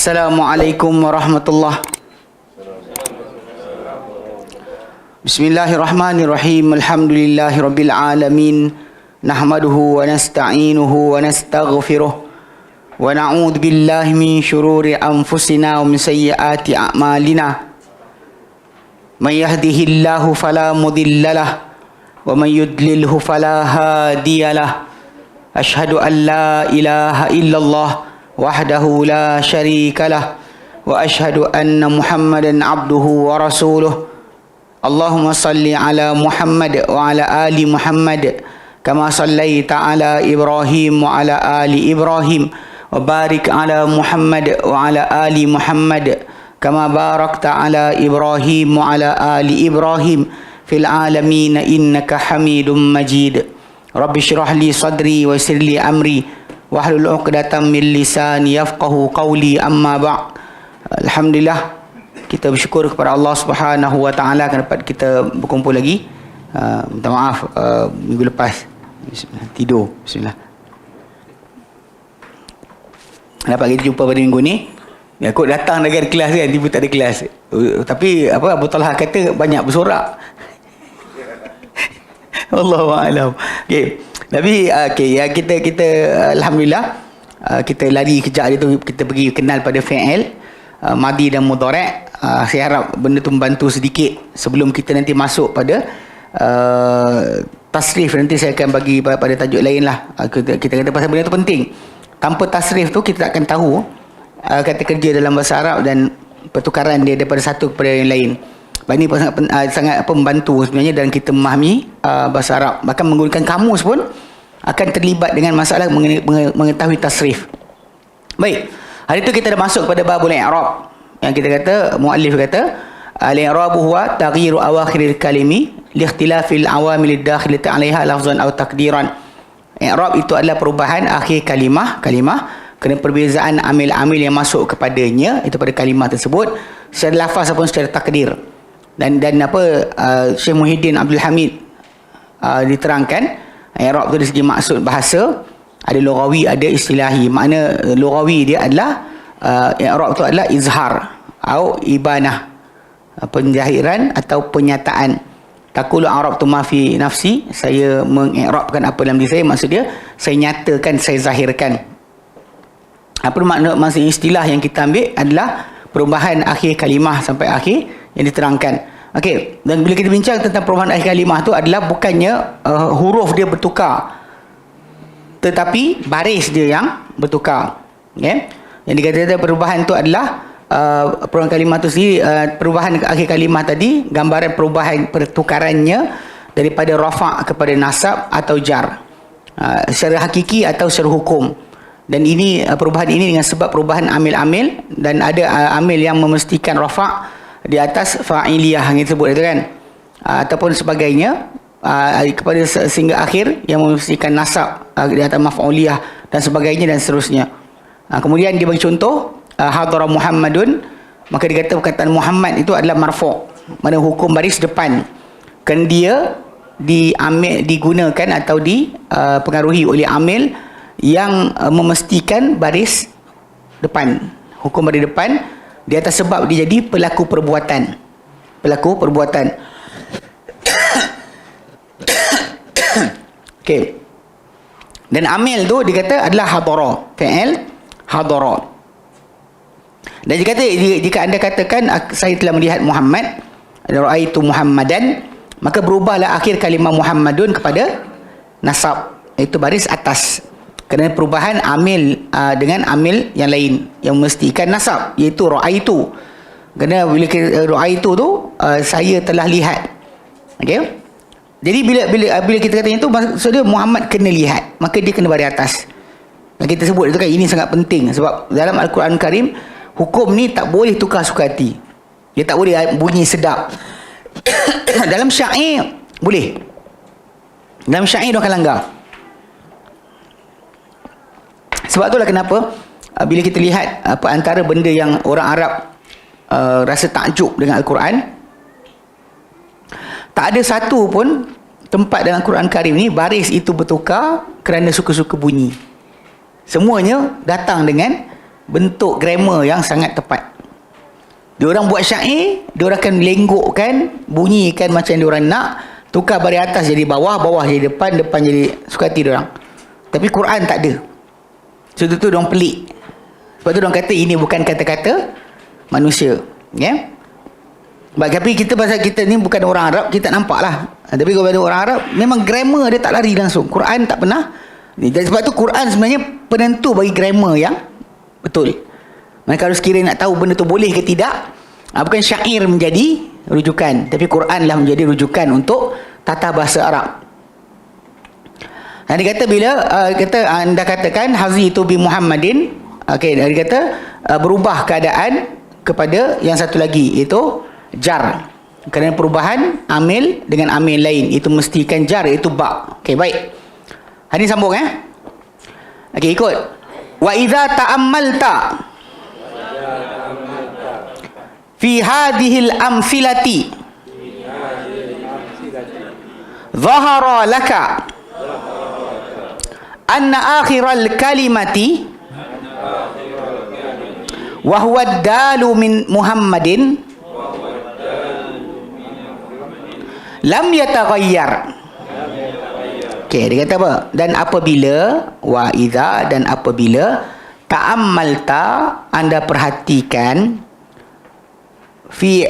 Assalamualaikum warahmatullahi. Bismillahirrahmanirrahim. Alhamdulillahirabbil alamin. Nahmaduhu wa nasta'inuhu wa nastaghfiruh. Wa na'udzu billahi min shururi anfusina wa min sayyiati a'malina. May yahdihillahu fala mudilla lahu wa may yudlilhu fala hadiya lahu. Ashhadu an la ilaha illallah wahdahu la syarika lah wa ashhadu anna Muhammadan abduhu wa rasuluh. Allahumma salli ala Muhammad wa ala ali Muhammad kama sallaita ala Ibrahim wa ala ali Ibrahim wa barik ala Muhammad wa ala ali Muhammad kama barakta ala Ibrahim wa ala ali Ibrahim fil alamin innaka Hamidum Majid. Rabbi shrah li sadri wa yassir li amri wahlul 'uqdatam min lisani yafqahu qawli, amma ba'd. Alhamdulillah, kita bersyukur kepada Allah Subhanahu wa taala kerana dapat kita berkumpul lagi. Minta maaf minggu lepas tidur. Bismillah. Dapat kita jumpa pada minggu ni. Ya, aku datang dari kelas kan, tiba tak ada kelas. Tapi apa Abu Talha kata banyak bersorak. Wallahu a'lam. Okey. Tapi okey, ya kita alhamdulillah kita lari kejap dia tu, kita pergi kenal pada fi'il madi dan mudhari'. Saya harap benda tu membantu sedikit sebelum kita nanti masuk pada tasrif. Nanti saya akan bagi pada tajuk lain lah. Kita kata pasal benda tu penting. Tanpa tasrif tu kita tak akan tahu kata kerja dalam bahasa Arab dan pertukaran dia daripada satu kepada yang lain. Ini sangat membantu sebenarnya dalam kita memahami bahasa Arab. Bahkan menggunakan kamus pun akan terlibat dengan masalah mengetahui tasrif. Baik, hari itu kita dah masuk kepada babul i'rab. Yang kita kata, muallif kata, al-i'rabu huwa taghyiru awakhiril kalimi li ikhtilafil awamil ad-dakhilati 'alayha lafzan aw taqdiran. I'rab itu adalah perubahan akhir kalimah kerana perbezaan amil-amil yang masuk kepadanya itu pada kalimah tersebut secara lafaz ataupun secara takdir. Dan apa Syekh Muhyiddin Abdul Hamid diterangkan i'rab tu dari segi maksud bahasa ada lughawi, ada istilahi. Makna lughawi dia adalah i'rab tu adalah izhar atau ibanah, penzahiran atau penyataan. Taqulu a'rabtu ma fi nafsi, saya mengi'rabkan apa dalam diri saya, maksud dia saya nyatakan, saya zahirkan. Apa makna istilah yang kita ambil adalah perubahan akhir kalimah sampai akhir yang diterangkan. Okey, dan bila kita bincang tentang perubahan akhir kalimah tu adalah bukannya huruf dia bertukar, tetapi baris dia yang bertukar. Okey, yang dikatakan perubahan tu adalah perubahan kalimah tu sendiri, perubahan akhir kalimah tadi gambaran perubahan pertukarannya daripada rafa' kepada nasab atau jar, secara hakiki atau secara hukum. Dan ini perubahan ini dengan sebab perubahan amil-amil, dan ada amil yang memestikan rafa' di atas fa'iliyah yang disebut itu kan, ataupun sebagainya kepada sehingga akhir yang memestikan nasab di atas maf'uliyah dan sebagainya dan seterusnya. Kemudian dia bagi contoh hadara Muhammadun, maka dia kata perkataan Muhammad itu adalah marfu', mana hukum baris depan, kerana dia digunakan atau dipengaruhi oleh amil yang memestikan baris depan, hukum baris depan di atas sebab dia jadi pelaku perbuatan. Okey. Dan amil tu dikata adalah hadara, fi'il hadara. Dan jika anda katakan saya telah melihat Muhammad, ra'aitu Muhammadan, maka berubahlah akhir kalimah Muhammadun kepada nasab, iaitu baris atas. Kerana perubahan amil dengan amil yang lain yang mestikan nasab, iaitu ra'aitu. Kerana bila ra'aitu tu saya telah lihat. Okey. Jadi bila kita kata itu, maksudnya Muhammad kena lihat, maka dia kena baris atas. Dan kita sebut itu kan, ini sangat penting sebab dalam Al-Quran Karim hukum ni tak boleh tukar suka hati. Dia tak boleh bunyi sedap. Dalam syair boleh. Dalam syair dia akan langgar. Sebab itulah kenapa bila kita lihat antara benda yang orang Arab rasa takjub dengan Al-Quran, tak ada satu pun tempat dalam Al-Quran Karim ni baris itu bertukar kerana suka-suka bunyi. Semuanya datang dengan bentuk grammar yang sangat tepat. Diorang buat syair, diorang akan lenggokkan, bunyikan macam diorang nak, tukar baris atas jadi bawah, bawah jadi depan, depan jadi suka hati diorang. Tapi Quran tak ada. Sebab tu diorang pelik. Sebab tu diorang kata ini bukan kata-kata manusia. Ya? Tapi kita pasal kita ni bukan orang Arab, kita tak nampak lah. Tapi kalau ada orang Arab, memang grammar dia tak lari langsung. Quran tak pernah. Sebab tu Quran sebenarnya penentu bagi grammar yang betul. Maka kalau sekiranya nak tahu benda tu boleh ke tidak, bukan syair menjadi rujukan, tapi Quran lah menjadi rujukan untuk tata bahasa Arab. Dia kata bila anda katakan hazitu bi Muhammadin, okey, dia kata berubah keadaan kepada yang satu lagi, iaitu jar. Kerana perubahan amil dengan amil lain, itu mestikan jar, iaitu ba. Okey, baik. Hari sambung okey, ikut. Wa idza ta'ammalta fi hadhil amthilati dhahara laka anna akhiral kalimati wa huwa ad-dalu min Muhammadin lam yataghayyar. Okey, dia kata apa? Dan apabila wa idza, dan apabila ta'ammalta, anda perhatikan fi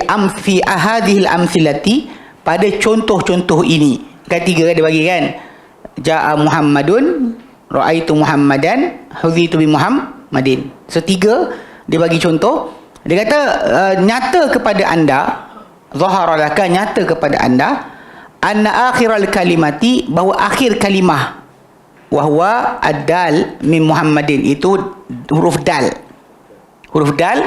ahadihil amthilati, pada contoh-contoh ini. Kan tiga dia bagi kan, ja'a Muhammadun, ra'aitu Muhammadan, huzitu bi Muhammadin. So tiga dia bagi contoh. Dia kata nyata kepada anda, zahara laka, nyata kepada anda, anna akhiral kalimati, bahawa akhir kalimah, wahwa ad-dal min Muhammadin, itu huruf dal. Huruf dal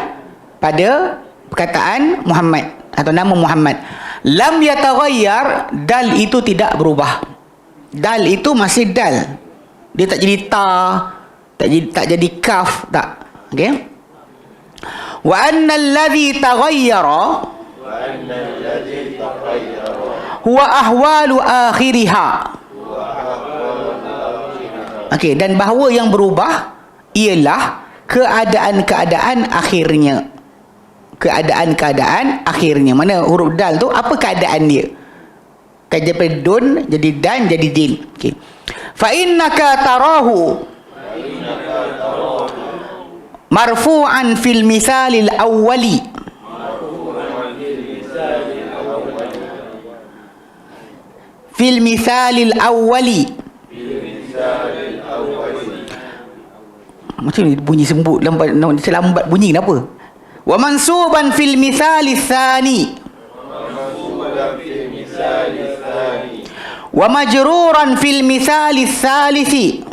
pada perkataan Muhammad atau nama Muhammad. Lam yataghayyar, dal itu tidak berubah. Dal itu masih dal. Dia tak jadi ta, tak jadi kaf, tak. Okey. Wa anna alladhi taghayyara huwa ahwalu akhiriha. Okey, dan bahawa yang berubah ialah keadaan-keadaan akhirnya. Keadaan-keadaan akhirnya. Mana huruf dal tu, apa keadaan dia? Kan daripada dun jadi dan jadi din. Okey. Fa innaka tarahu marfu'an fil misalil awwali. Fil misalil awwali. Macam ni bunyi sembut, lambat bunyi kenapa? Wa mansuban fil misalis tsani. Wa majruran fil misalis tsalisi.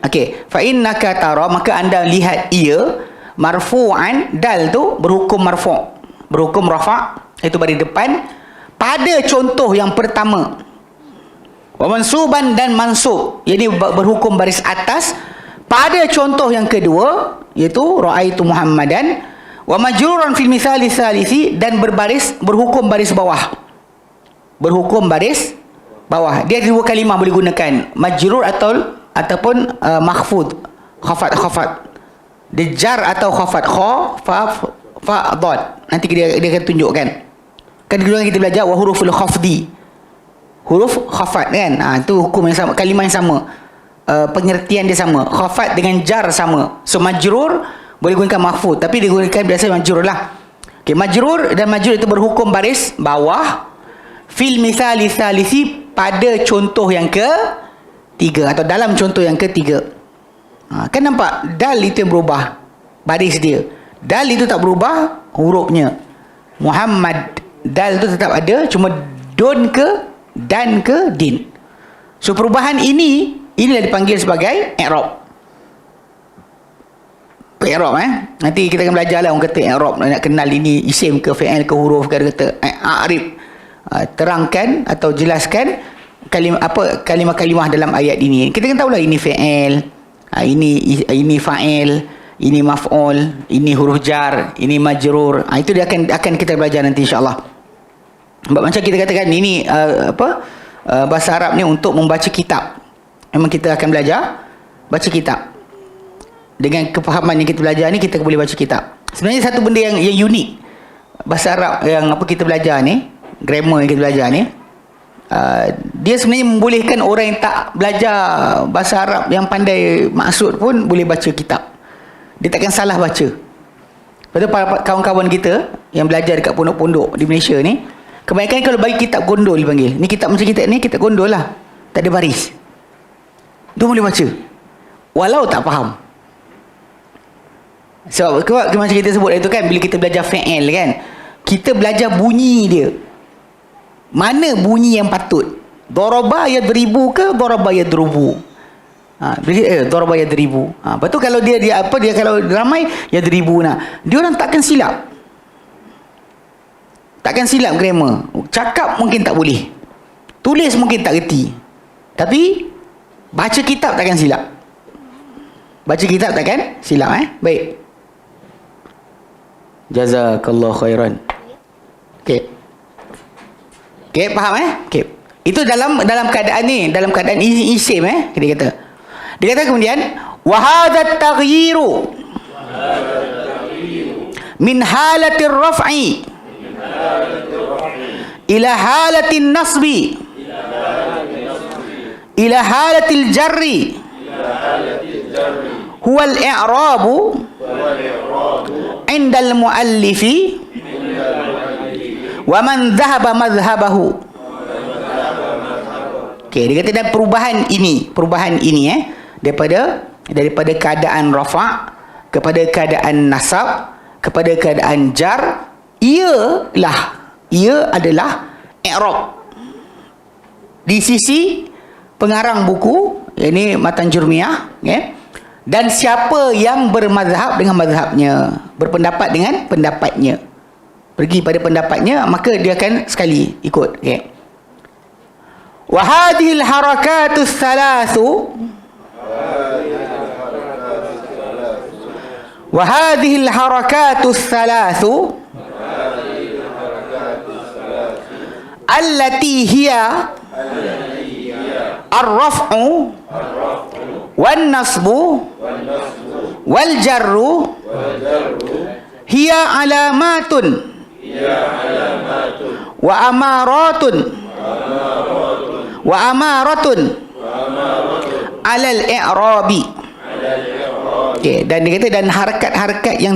Okey, fa innaka tara, maka anda lihat ia marfu'an, dal tu berhukum marfu', berhukum rafa', itu bari depan pada contoh yang pertama. Wa mansuban, dan mansub, jadi berhukum baris atas pada contoh yang kedua, iaitu ra'aitu Muhammadan. Wa majruran fil misali salisi, dan berhukum baris bawah. Berhukum baris bawah. Dia dua kalimah boleh gunakan, majrur ataupun mahfud, khafat. Dia jar atau khafat, kha fa dad. Nanti dia akan tunjukkan. Kan dulu kita belajar wa huruful khafdi, huruf khafat kan. Itu hukum yang sama, kalimah yang sama, pengertian dia sama. Khafat dengan jar sama. So majrur boleh gunakan mahfud, tapi digunakan biasa majrur lah. Okay, majrur dan majrur itu berhukum baris bawah fil misali salisi, pada contoh yang ketiga atau dalam contoh yang ketiga. Kan nampak dal itu yang berubah baris dia, dal itu tak berubah hurufnya. Muhammad, dal itu tetap ada, cuma don ke dan ke din. So perubahan inilah dipanggil sebagai i'rab. I'rab nanti kita akan belajar lah. Orang kata i'rab, nak kenal ini isim ke fi'il ke huruf ke, dia kata a'rib, terangkan atau jelaskan kalimah-kalimah dalam ayat ini. Kita kan tahulah ini fi'il, ini fa'il, ini maf'ul, ini huruf jar, ini majrur. Itu dia akan kita belajar nanti insya-Allah. Macam kita katakan ini bahasa Arab ni untuk membaca kitab. Memang kita akan belajar baca kitab. Dengan kefahaman yang kita belajar ni, kita boleh baca kitab. Sebenarnya satu benda yang unik bahasa Arab yang apa kita belajar ni, grammar yang kita belajar ni, dia sebenarnya membolehkan orang yang tak belajar bahasa Arab, yang pandai maksud pun boleh baca kitab. Dia takkan salah baca. Lepas tu kawan-kawan kita yang belajar dekat pondok-pondok di Malaysia ni, kebanyakan kalau bagi kitab gondol dipanggil. Ni kitab macam kitab ni, kitab gondol lah. Tak ada baris. Tu boleh baca. Walau tak faham. Sebab macam kita sebut itu kan, bila kita belajar fi'il kan, kita belajar bunyi dia. Mana bunyi yang patut? Daraba yadribu ke daraba yadrubu? Daraba yadribu. Lepas tu kalau dia kalau ramai yadribuna, dia orang takkan silap. Takkan silap grammar. Cakap mungkin tak boleh. Tulis mungkin tak reti. Tapi baca kitab takkan silap. Baca kitab takkan silap. Baik. Jazakallah khairan. Okey. Okey, faham Okey. Itu dalam keadaan ni, dalam keadaan isim dia kata. Dia kata kemudian wa hadha taghyiru min halatir raf'i ila halatin nasbi ila halatil jarri huwa al-i'rabu indal muallifi wa man dhahaba madhhabahu. Okey, dia kata dan perubahan ini daripada keadaan rafa' kepada keadaan nasab kepada keadaan jar, ia adalah i'rab di sisi pengarang buku, ini Matan Jurmiyah, dan siapa yang bermazhab dengan mazhabnya, berpendapat dengan pendapatnya, pergi pada pendapatnya, maka dia akan sekali ikut. Wa hadhil harakatus thalathu allati hiya ar-raf'u wan nasbu wal jarru hiya alamatun wa amaratun alal i'rabi. Okey, dan dia kata dan harkat-harkat yang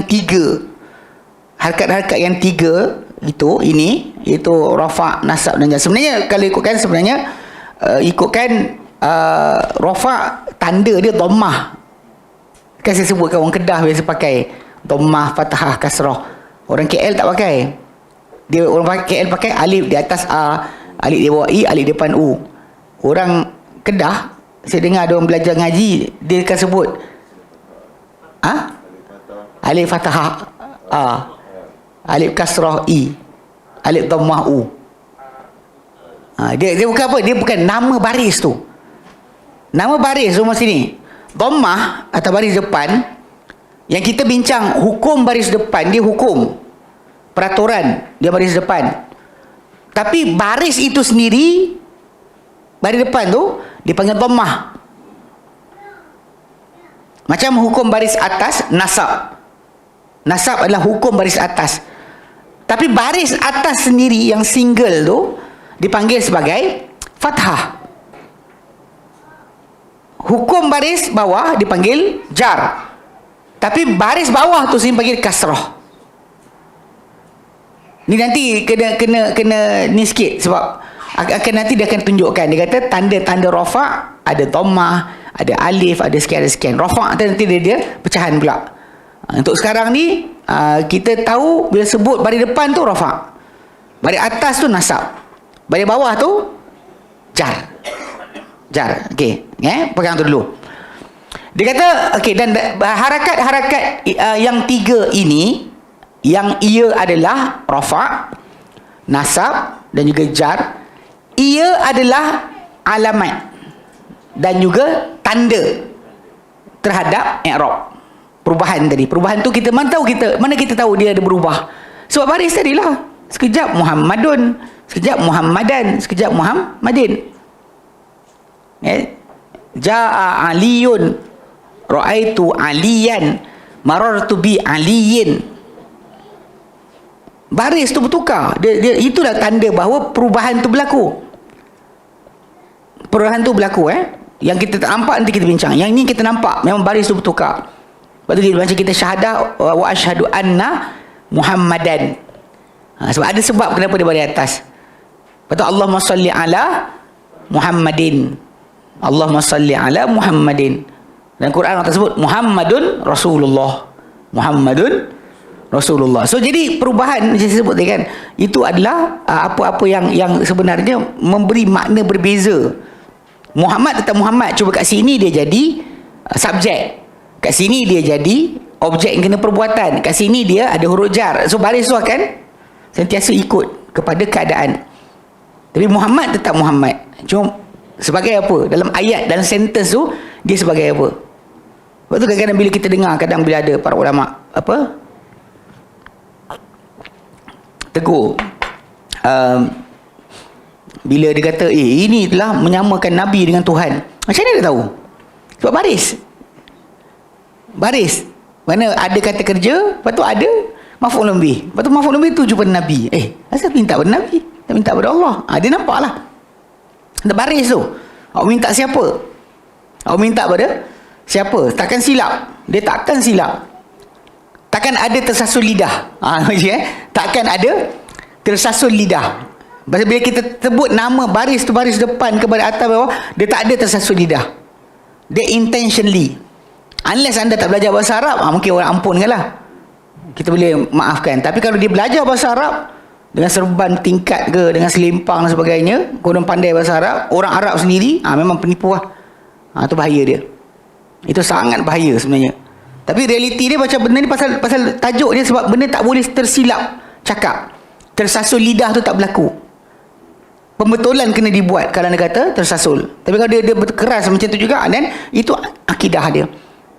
tiga itu rafa', nasab dan jar. Sebenarnya kalau ikutkan rafa' tanda dia dhammah. Kan saya sebutkan orang Kedah biasa pakai dhammah, fathah, kasrah. Orang KL tak pakai. Orang KL pakai alif di atas A, alif di bawah I, alif di depan U. Orang Kedah, saya dengar ada orang belajar ngaji, dia akan sebut alif fathah A, alif kasrah I, alif dhammah U. Dia bukan apa? Dia bukan nama baris tu. Nama baris tu mesti ni dhammah atau baris depan. Yang kita bincang hukum baris depan, dia hukum peraturan dia baris depan. Tapi baris itu sendiri, baris depan tu dipanggil dhammah. Macam hukum baris atas, nasab. Nasab adalah hukum baris atas. Tapi baris atas sendiri yang single tu dipanggil sebagai fathah. Hukum baris bawah dipanggil jar. Tapi baris bawah tu sendiri dipanggil kasrah. Ni nanti kena ni sikit sebab akan nanti dia akan tunjukkan. Dia kata tanda-tanda rafa' ada dhammah, ada alif, ada sekian. Rafa' nanti dia pecahan pula. Untuk sekarang ni kita tahu bila sebut baris depan tu rafa', baris atas tu nasab, baris bawah tu jar. Okey, pegang tu dulu. Dia kata okey, dan harakat-harakat yang tiga ini, yang ia adalah rafa', nasab dan juga jar, ia adalah alamat dan juga tanda terhadap i'rab. Perubahan tadi. Perubahan tu mana kita tahu dia ada berubah? Sebab baris tadilah. Sekejap Muhammadun, sekejap Muhammadan, sekejap Muhammadin. Ja'a Aliyun, Ra'aitu aliyan, marartu bi aliyin. Baris tu bertukar. Itulah tanda bahawa perubahan tu berlaku. Perubahan tu berlaku Yang kita tak nampak nanti kita bincang. Yang ni kita nampak memang baris tu bertukar. Lepas tu macam kita syahadah wa asyhadu anna Muhammadan. Sebab ada sebab kenapa dia baris atas. Lepas tu Allahumma salli ala Muhammadin. Allahumma salli ala Muhammadin. Dan Quran Allah tersebut Muhammadun Rasulullah. Muhammadun Rasulullah. So jadi perubahan macam saya sebut tadi kan, itu adalah apa-apa yang sebenarnya memberi makna berbeza. Muhammad tetap Muhammad, cuba kat sini dia jadi subjek, kat sini dia jadi objek yang kena perbuatan, kat sini dia ada huruf jar. So baris tu akan sentiasa ikut kepada keadaan. Tapi Muhammad tetap Muhammad, cuma sebagai apa dalam ayat, dalam sentence tu dia sebagai apa. Sebab tu kadang-kadang bila kita dengar, kadang bila ada para ulama tegur, bila dia kata ini telah menyamakan Nabi dengan Tuhan, macam mana dia tahu? Sebab baris mana ada kata kerja, lepas tu ada maf'ul bih, lepas tu maf'ul bih tuju pada Nabi. Asal minta pada Nabi, tak minta pada Allah. Dia nampak lah ada baris tu. Awak minta siapa? Awak minta pada siapa? Takkan silap. Dia takkan silap. Takkan ada tersasul lidah. Takkan ada tersasul lidah. Bila kita sebut nama baris tu, baris depan kepada atas bawah, dia tak ada tersasul lidah. Dia intentionally. Unless anda tak belajar bahasa Arab, mungkin orang ampunkan lah, kita boleh maafkan. Tapi kalau dia belajar bahasa Arab dengan serban tingkat ke, dengan selimpang dan sebagainya, korang pandai bahasa Arab, orang Arab sendiri, memang penipu lah. Itu bahaya dia. Itu sangat bahaya sebenarnya. Tapi realiti dia macam benda ni pasal tajuk dia, sebab benda tak boleh tersilap cakap. Tersasul lidah tu tak berlaku. Pembetulan kena dibuat kalau anda kata tersasul. Tapi kalau dia berkeras macam tu juga, dan itu akidah dia.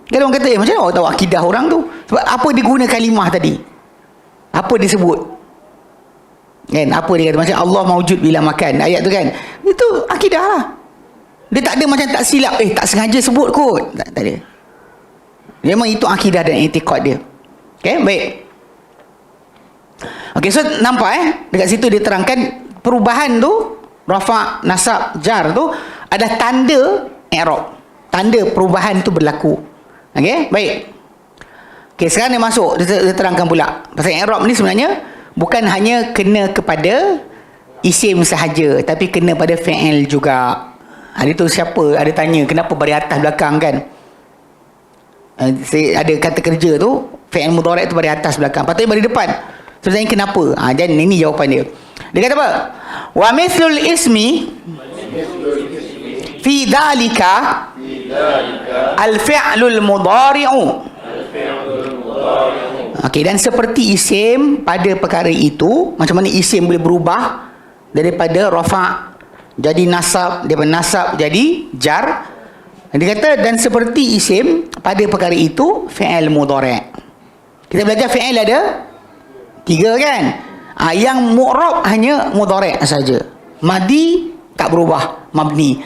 Kalau orang kata, macam mana orang tahu akidah orang tu? Sebab apa dia guna kalimah tadi? Apa dia sebut? Kan? Apa dia kata? Macam Allah maujud bila makan. Ayat tu kan? Itu akidah lah. Dia tak ada macam tak silap. Tak sengaja sebut kot. Tak ada. Memang itu akidah dan etikad dia. Okay, baik. Okay, so nampak dekat situ dia terangkan perubahan tu, rafa, nasab, jar tu ada tanda i'rab. Tanda perubahan tu berlaku. Okey, baik. Okey, sekarang dia masuk, dia terangkan pula. Pasal i'rab ni sebenarnya bukan hanya kena kepada isim sahaja, tapi kena pada fi'il juga. Ada tu siapa ada tanya kenapa baris atas belakang kan? Ada kata kerja tu fi'il mudhari' tu baris atas belakang, patutnya baris depan. So tanya kenapa? Dan ini jawapan dia. Dia kata apa? Wa mithlul ismi fi dhalika al-fi'lul mudhari'u. Okey, dan seperti isim pada perkara itu, macam mana isim boleh berubah daripada rafa' jadi nasab, daripada nasab jadi jar. Dia kata dan seperti isim pada perkara itu fi'il mudhari'. Kita belajar fi'il ada 3 kan? Yang mu'rab hanya mudhari' saja. Madi tak berubah, mabni.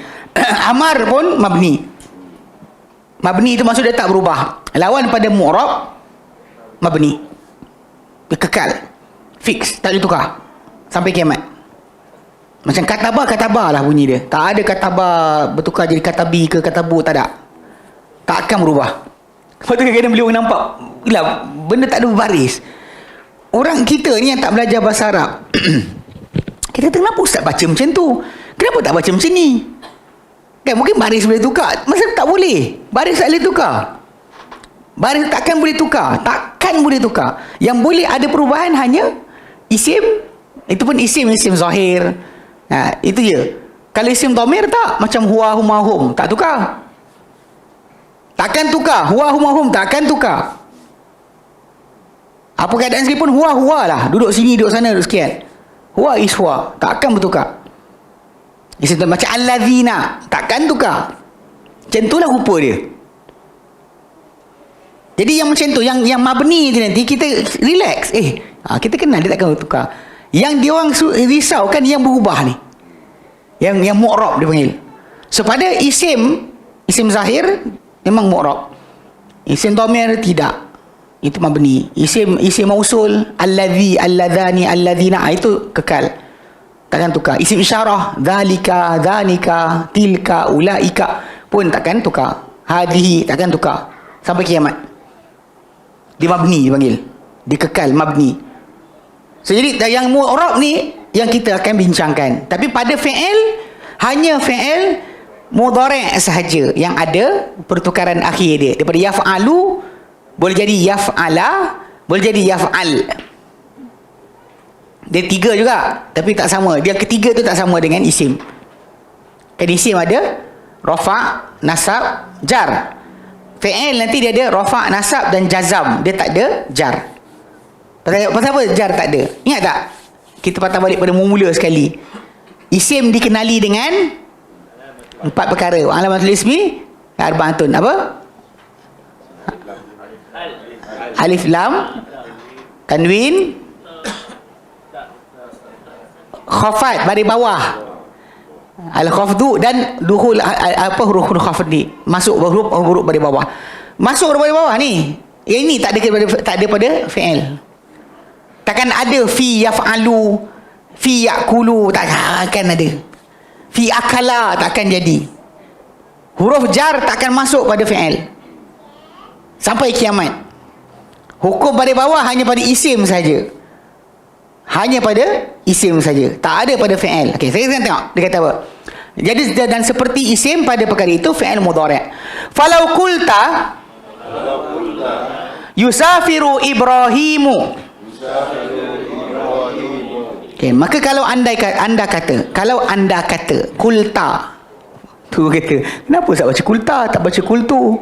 Amar pun mabni. Mabni itu maksud dia tak berubah. Lawan pada mu'rab mabni. Dia kekal. Fix, tak boleh tukar sampai kiamat. Macam katabah lah bunyi dia. Tak ada katabah bertukar jadi katabi ke katabu, tak ada. Tak akan berubah. Lepas tu kadang-kadang beliau nampak, gila, benda tak ada berbaris. Orang kita ni yang tak belajar bahasa Arab, kita kata, kenapa ustaz baca macam tu? Kenapa tak baca macam ni? Kan mungkin baris boleh tukar. Masa tak boleh. Baris tak boleh tukar. Baris takkan boleh tukar. Takkan boleh tukar. Yang boleh ada perubahan hanya isim. Itu pun isim zahir. Itu je. Kalau isim dhamir tak, macam huwa huma hum, tak tukar. Takkan tukar. Huwa huma hum takkan tukar. Apa keadaan sekalipun huwa lah. Duduk sini, duduk sana, duduk sekian. Huwa is huwa. Takkan bertukar. Isim macam allazina, takkan tukar. Macam itulah rupa dia. Jadi yang macam tu, yang mabni tu nanti kita relax. Kita kenal dia takkan bertukar. Yang dia orang risau kan yang berubah ni. Yang mu'rab dia panggil. So pada isim zahir memang mu'rab. Isim dhamir tidak. Itu mabni. Isim mausul, allazi, alladzani, alladzina, itu kekal. Takkan tukar. Isim isyarah, dzalika, dzanika, tilka, ulaika pun takkan tukar. Hadihi takkan tukar sampai kiamat. Dia mabni dipanggil. Dia kekal mabni. So, jadi yang mu'rab ni yang kita akan bincangkan. Tapi pada fi'il, hanya fi'il mudhari' sahaja yang ada pertukaran akhir dia. Daripada yaf'alu boleh jadi yaf'ala, boleh jadi yaf'al. Dia tiga juga, tapi tak sama. Dia ketiga tu tak sama dengan isim. Kan isim ada rafa', nasab, jar. Fi'il nanti dia ada rafa', nasab dan jazam. Dia tak ada jar. Pasal apa jar tak ada? Ingat tak? Kita patah balik pada mula sekali. Isim dikenali dengan 4 perkara. Alamatul ismi arba'atun. Apa? Alif lam, tanwin, khafat baris bawah, al-khafdu, dan dukhul huruf khafd ni. Masuk huruf baris bawah. Masuk huruf baris bawah ni. Yang ini tak ada pada fi'il. Takkan ada fi yaf'alu, fi ya'kulu, tak akan ada. Fi akala takkan jadi. Huruf jar takkan masuk pada fi'il sampai kiamat. Hukum pada bawah hanya pada isim saja. Hanya pada isim saja. Tak ada pada fi'il. Okey, saya akan tengok dia kata apa. Jadi dan seperti isim pada perkara itu fi'il mudhari'. Falau qulta yusafiru Ibrahimu. Okey, maka kalau anda kata kulta, tu kata, kenapa tak baca kulta, tak baca kultu?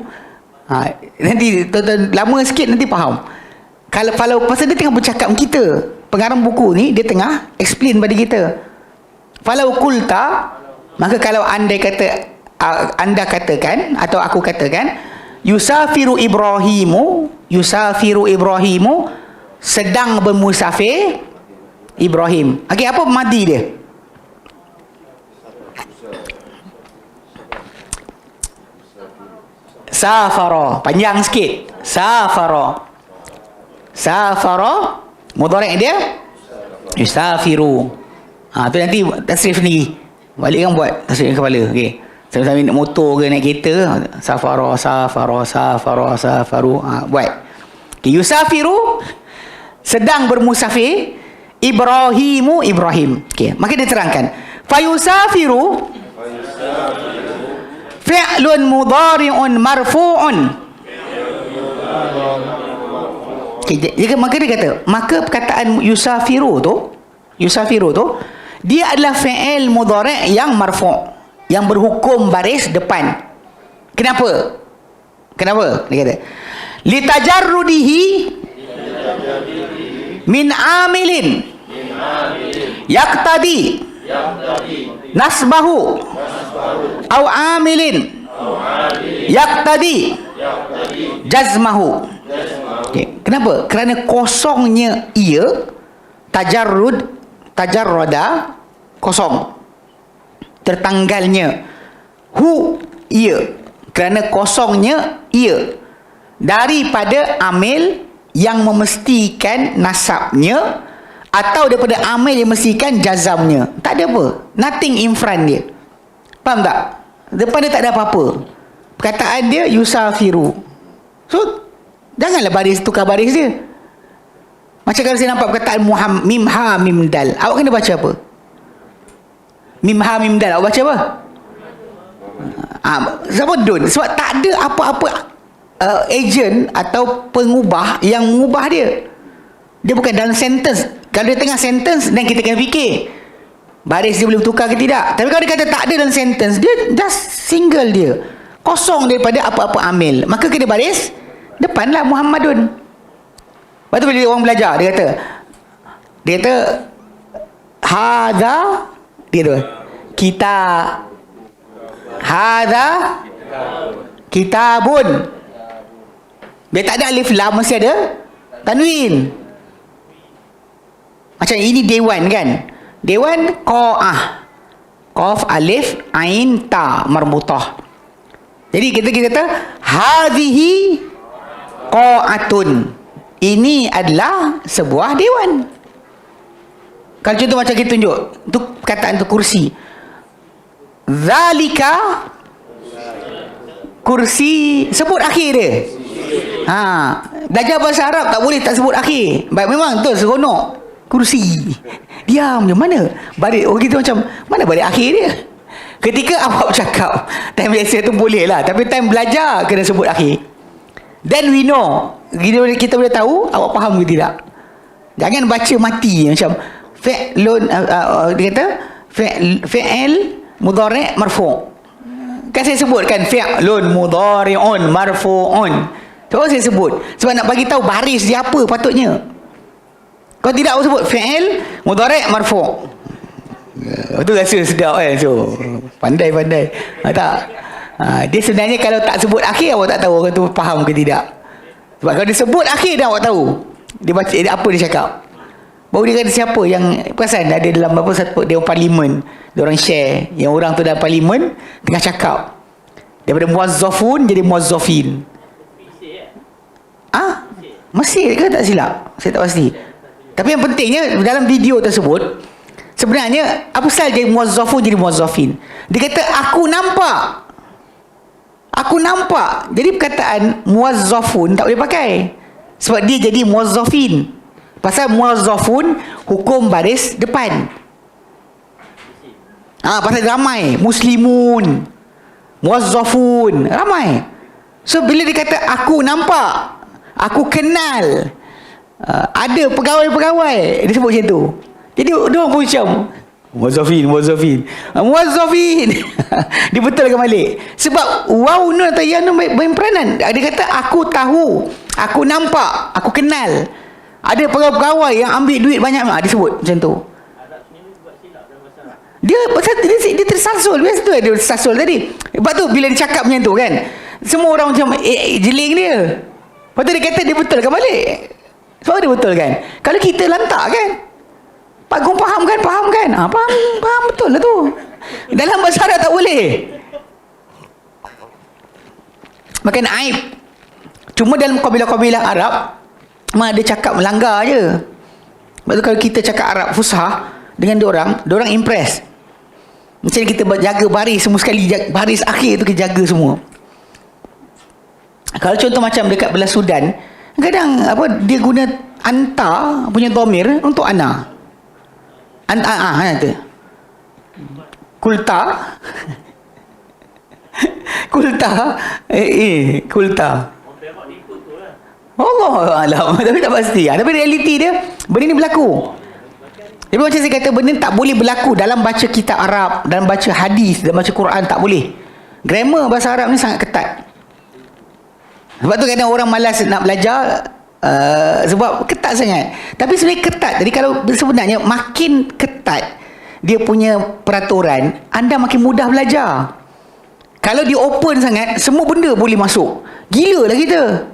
Nanti lama sikit nanti faham. Kalau pasal dia tengah bercakap dengan kita, pengarang buku ni dia tengah explain pada kita. Falau kulta, maka kalau anda katakan atau aku katakan yusafiru Ibrahimu sedang bermusafir Ibrahim. Okey, apa madi dia? Safara, panjang sikit. Safara mudhari' dia yusafiru. Tu nanti tasrif ni. Balik kan buat tasrif kepala. Okey. Sambil naik motor ke naik kereta, safaru. Buat. Okay, yusafiru sedang bermusafir Ibrahim. Okey, maka dia terangkan. Fayusafiru fi'lun mudhari'un marfu'un. Okay, maka dia kata, maka perkataan yusafiru tu dia adalah fi'il mudhari' yang marfu', yang berhukum baris depan. Kenapa? Dia kata litajarrudihi min amilin yaqtadi nasbahu au amilin yaqtadi jazmahu. Okay. Kenapa? Kerana kosongnya ia, tajarrada kosong, tertanggalnya, ia, kerana kosongnya ia daripada amil yang memestikan nasabnya atau daripada amil yang memestikan jazamnya. Tak ada apa, nothing in front dia. Faham tak? Depan dia tak ada apa-apa. Perkataan dia yusafiru. So janganlah tukar baris dia. Macam kalau saya nampak perkataan Muhammad, mim ha mim dal, awak kena baca apa? Mim ha mim dal, awak baca apa? Sebab dun, sebab tak ada apa-apa agent atau pengubah yang mengubah dia. Dia bukan dalam sentence. Kalau dia tengah sentence, dan kita kena fikir baris dia boleh bertukar ke tidak. Tapi kalau dia kata tak ada dalam sentence, dia just single dia, kosong daripada apa-apa amil, maka kena baris depanlah Muhammadun. Lepas tu bila orang belajar, dia kata hadza, dia tu hadza kitabun. Dia tak ada alif lam, mesti ada tanwin. Macam ini dewan kan, dewan qa'ah, qaf alif ain ta marbutah. Jadi kita kata hadhihi qa'atun. Ini adalah sebuah dewan. Kalau contoh macam kita tunjuk, tu perkataan tu kursi. Zalika kursi, sebut akhir dia. Belajar bahasa Arab tak boleh tak sebut akhir. Baik, memang tu seronok. Kursi. Diam je, mana balik orang kita macam mana balik akhir dia. Ketika awak bercakap time biasa tu boleh lah, tapi time belajar kena sebut akhir. Then we know, kita boleh tahu awak faham ke tidak. Jangan baca mati macam fi'lun, dia kata fi'il mudhari' marfu'. Kan saya sebutkan fi'lun mudhari'un marfu'un. So saya sebut sebab nak bagi tahu baris dia apa patutnya. Kalau tidak awak sebut fi'il mudhari' marfu'. Itu rasa sedap kan. So pandai-pandai. Tak. Dia sebenarnya kalau tak sebut akhir awak tak tahu orang tu faham ke tidak. Sebab kalau dia sebut akhir dah awak tahu. Dia baca apa dia cakap. Baru dia kata siapa yang perasan ada dalam apa satu dewan parlimen, dia orang share yang orang tu dalam parlimen tengah cakap. Daripada muwazzafun jadi muwazzafin. Mesir ke tak silap? Saya tak pasti. Tapi yang pentingnya dalam video tersebut sebenarnya apa pasal jadi muwazzafun jadi muwazzafin? Dia kata aku nampak. Jadi perkataan muwazzafun tak boleh pakai. Sebab dia jadi muwazzafin. Pasal muwazzafun hukum baris depan. Pasal ramai muslimun, muwazzafun, ramai. So bila dia kata aku nampak, aku kenal, ada pegawai-pegawai, dia sebut macam tu. Jadi dia orang pun macam muwazzafin dia betulkan balik sebab waw nun atau ya nun main peranan. Dia kata aku tahu, aku nampak, aku kenal ada pegawai yang ambil duit banyak. Dia sebut macam tu. Dia tersasul. Biasa tu dia tersasul tadi. Sebab tu bila dia cakap macam tu kan, semua orang macam jeling dia. Lepas tu dia kata dia betulkan balik. Sebab dia betulkan. Kalau kita lantak kan, Pak Gong faham kan? Faham betul lah tu. Dalam bahasa Arab tak boleh. Makan aib. Cuma dalam kabilah-kabilah Arab memang ada cakap melanggar je. Sebab tu kalau kita cakap Arab Fusha dengan diorang impress. Macam kita jaga baris semua sekali, baris akhir tu kita jaga semua. Kalau contoh macam dekat belah Sudan, kadang dia guna anta punya dhamir untuk ana. Tu. Kulta. Allah alam. Tapi tak pasti. Tapi realiti dia, benda ni berlaku. Jadi macam saya kata, benda tak boleh berlaku dalam baca kitab Arab, dalam baca hadis, dalam baca Quran, tak boleh. Grammar bahasa Arab ni sangat ketat. Sebab tu kadang orang malas nak belajar, sebab ketat sangat. Tapi sebenarnya ketat. Jadi kalau sebenarnya makin ketat dia punya peraturan, anda makin mudah belajar. Kalau dia open sangat, semua benda boleh masuk. Gila lah kita.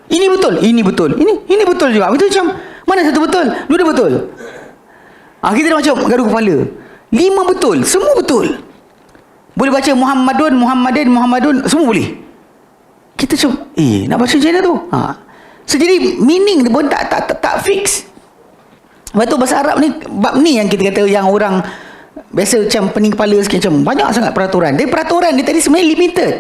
Ini betul, ini betul, ini betul juga. Itu macam mana satu betul, dua betul. Kita dah macam gaduh kepala. 5 betul, semua betul. Boleh baca Muhammadun, semua boleh. Kita macam nak baca macam mana tu? So jadi meaning dia pun tak fix. Lepas tu bahasa Arab ni, bab ni yang kita kata yang orang biasa macam pening kepala sikit, macam banyak sangat peraturan. Tapi peraturan dia tadi sebenarnya limited.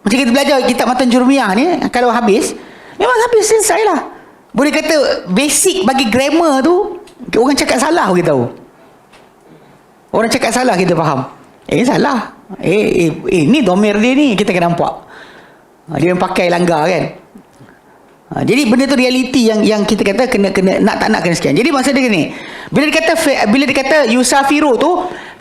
Macam kita belajar kitab Matan Jurumiyah ni, kalau habis, memang habis, selesai lah. Boleh kata basic bagi grammar tu, orang cakap salah kita tahu. Orang cakap salah kita faham. Salah. Ni domir dia ni, kita kena nampak. Dia yang pakai langgar kan. Jadi benda tu realiti yang kita kata kena nak tak nak kena sekian. Jadi maksud dia gini, bila dia kata yusafiru tu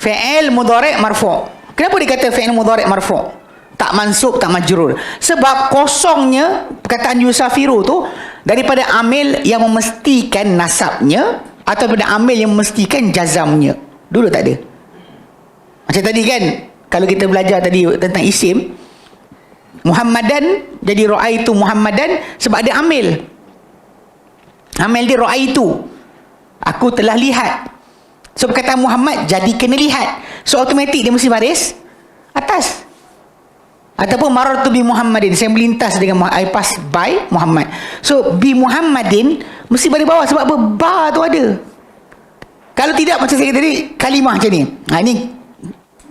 fi'il mudhari' marfu'. Kenapa dia kata fi'il mudhari' marfu'? Tak mansub, tak majrur. Sebab kosongnya perkataan yusafiru tu daripada amil yang memestikan nasabnya atau daripada amil yang memestikan jazamnya. Dulu tak ada. Macam tadi kan, kalau kita belajar tadi tentang isim, Muhammadan jadi ra'aitu Muhammadan sebab ada amil. Amil dia ra'aitu. Aku telah lihat. So perkataan Muhammad jadi kena lihat. So automatik dia mesti baris atas. Ataupun marartu bi Muhammadin, saya melintas dengan I pass by Muhammad. So bi Muhammadin mesti bagi bawah, sebab apa? Ba tu ada. Kalau tidak, macam saya kata tadi, kalimah macam ni. Ini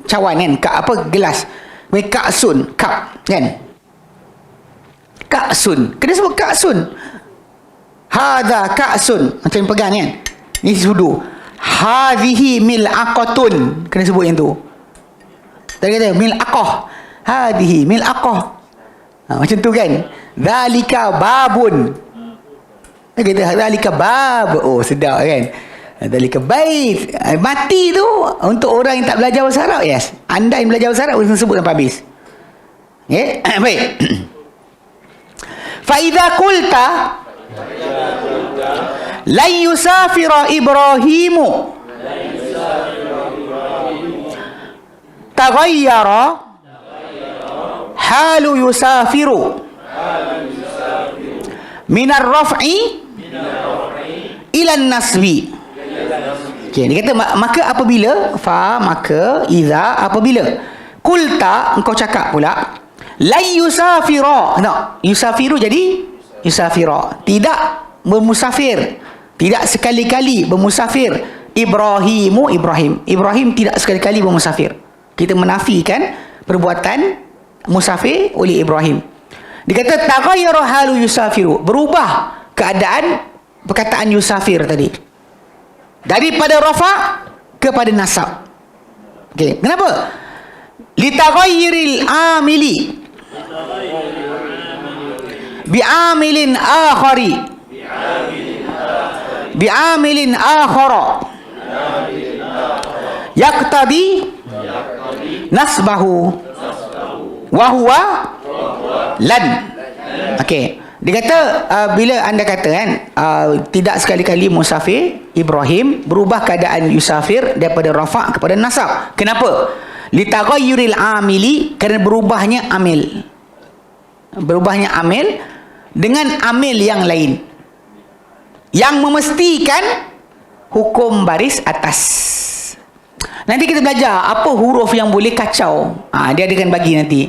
cawan kan, apa, gelas. Ka'sun, kap kan. Ka'sun, kena sebut ka'sun. Hadha ka'sun, macam yang pegang kan. Ni sudu. Hadhihi mil'aqatun, kena sebut yang tu. Tadi kata mil'aqah, hadhihi mil'aqah. Macam tu kan. Dzalika babun. Dia kata dzalika bab. Oh, sedap kan. Dzalika bait. Mati tu untuk orang yang tak belajar bahasa Arab. Yes. Anda yang belajar bahasa Arab boleh sebut sampai habis. Okay? Baik. Fa idza qulta la yusafira Ibrahimu taghayyara halu yusafiru minar raf'i ila nasbi. Okay, dia kata maka apabila maka idza apabila kulta engkau cakap pula la yusafira, no, yusafiru jadi yusafira, tidak bermusafir, tidak sekali-kali bermusafir. Ibrahim tidak sekali-kali bermusafir. Kita menafikan perbuatan musafir oleh Ibrahim. Dia kata taghayyara halu yusafiru, berubah keadaan perkataan yusafir tadi daripada rafa kepada nasab. Okey, kenapa? Litaghayyiril amili bi'amilin akhari bi'amilin akhara yaqtadi nasbahu wa huwa lan. Okey, dia kata bila anda kata kan tidak sekali-kali musafir Ibrahim, berubah keadaan yusafir daripada rafa' kepada nasab. Kenapa? Litaghayyuril amili, kerana berubahnya amil. Berubahnya amil dengan amil yang lain yang memestikan hukum baris atas. Nanti kita belajar apa huruf yang boleh kacau. Dia akan bagi nanti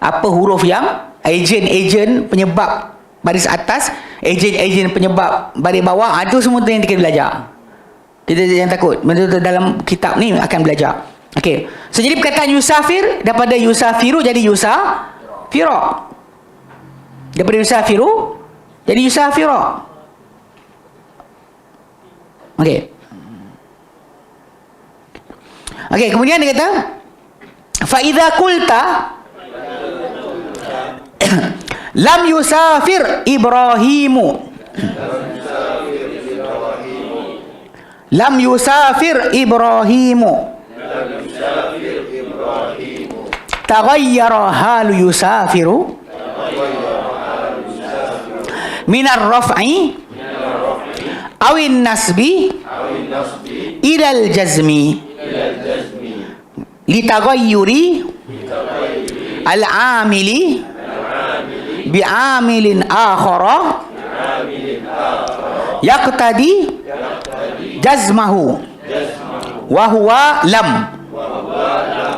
apa huruf yang ejen penyebab baris atas, ejen penyebab baris bawah. Itu semua tu yang kita belajar. Kita jangan takut, betul-betul dalam kitab ni akan belajar. Okey, so jadi perkataan yusafir daripada yusafiru jadi yusafira, daripada yusafiru jadi yusafira. Okey. Okey, kemudian dia kata fa idza qulta lam yusafir Ibrahimu, lam yusafir Ibrahimu taghayyara halu yusafiru minar raf'i awin nasbi ilal jazmi litaghayyuri al-amili bi'amilin akhara yaqtadi jazmahu wa huwa lam.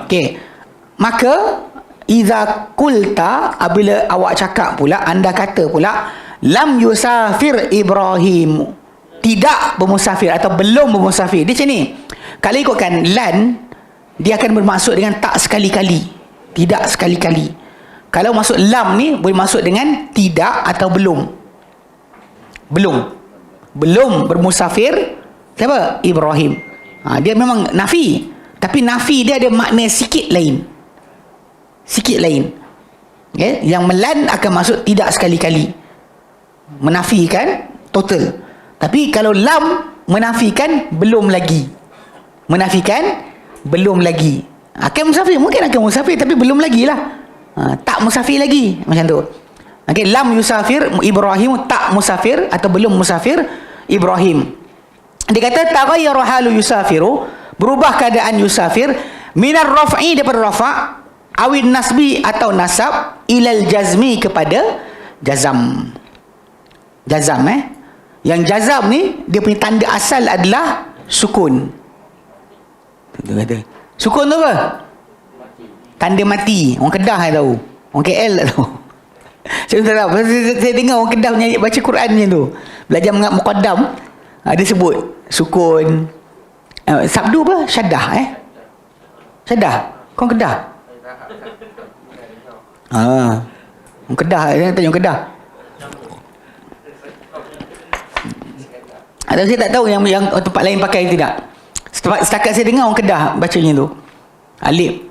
Okey, maka idza qulta, apabila awak cakap pula, anda kata pula lam yusafir Ibrahim, tidak bermusafir atau belum bermusafir. Dia macam ni, kalau ikutkan lan, dia akan bermaksud dengan tak sekali-kali, tidak sekali-kali. Kalau masuk lam ni boleh masuk dengan tidak atau belum. Belum bermusafir siapa? Ibrahim. Dia memang nafi, tapi nafi dia ada makna sikit lain. Okay? Yang melan akan masuk tidak sekali-kali, menafikan total. Tapi kalau lam menafikan belum lagi, akan musafir, mungkin akan musafir tapi belum lagi lah, tak musafir lagi, macam tu. Okay, lam yusafir Ibrahim, tak musafir atau belum musafir Ibrahim. Dia kata taghayyara halu yusafiru, berubah keadaan yusafir minar raf'i, daripada rafa', awin nasbi atau nasab, ilal jazmi kepada jazam. Yang jazam ni dia punya tanda asal adalah sukun. Dia kata sukun tu apa? Tanda mati. Orang Kedah yang tahu. Orang KL tak tahu. Saya tak tahu. Saya dengar orang Kedah punya baca Quran macam tu. Belajar Muqaddam. Dia sebut sukun. Sabdu apa? Syaddah Syaddah. Kau Kedah? Orang Kedah. Saya tanya orang Kedah. Atau saya tak tahu yang tempat lain pakai tidak. Setakat saya dengar orang Kedah bacanya tu. Alif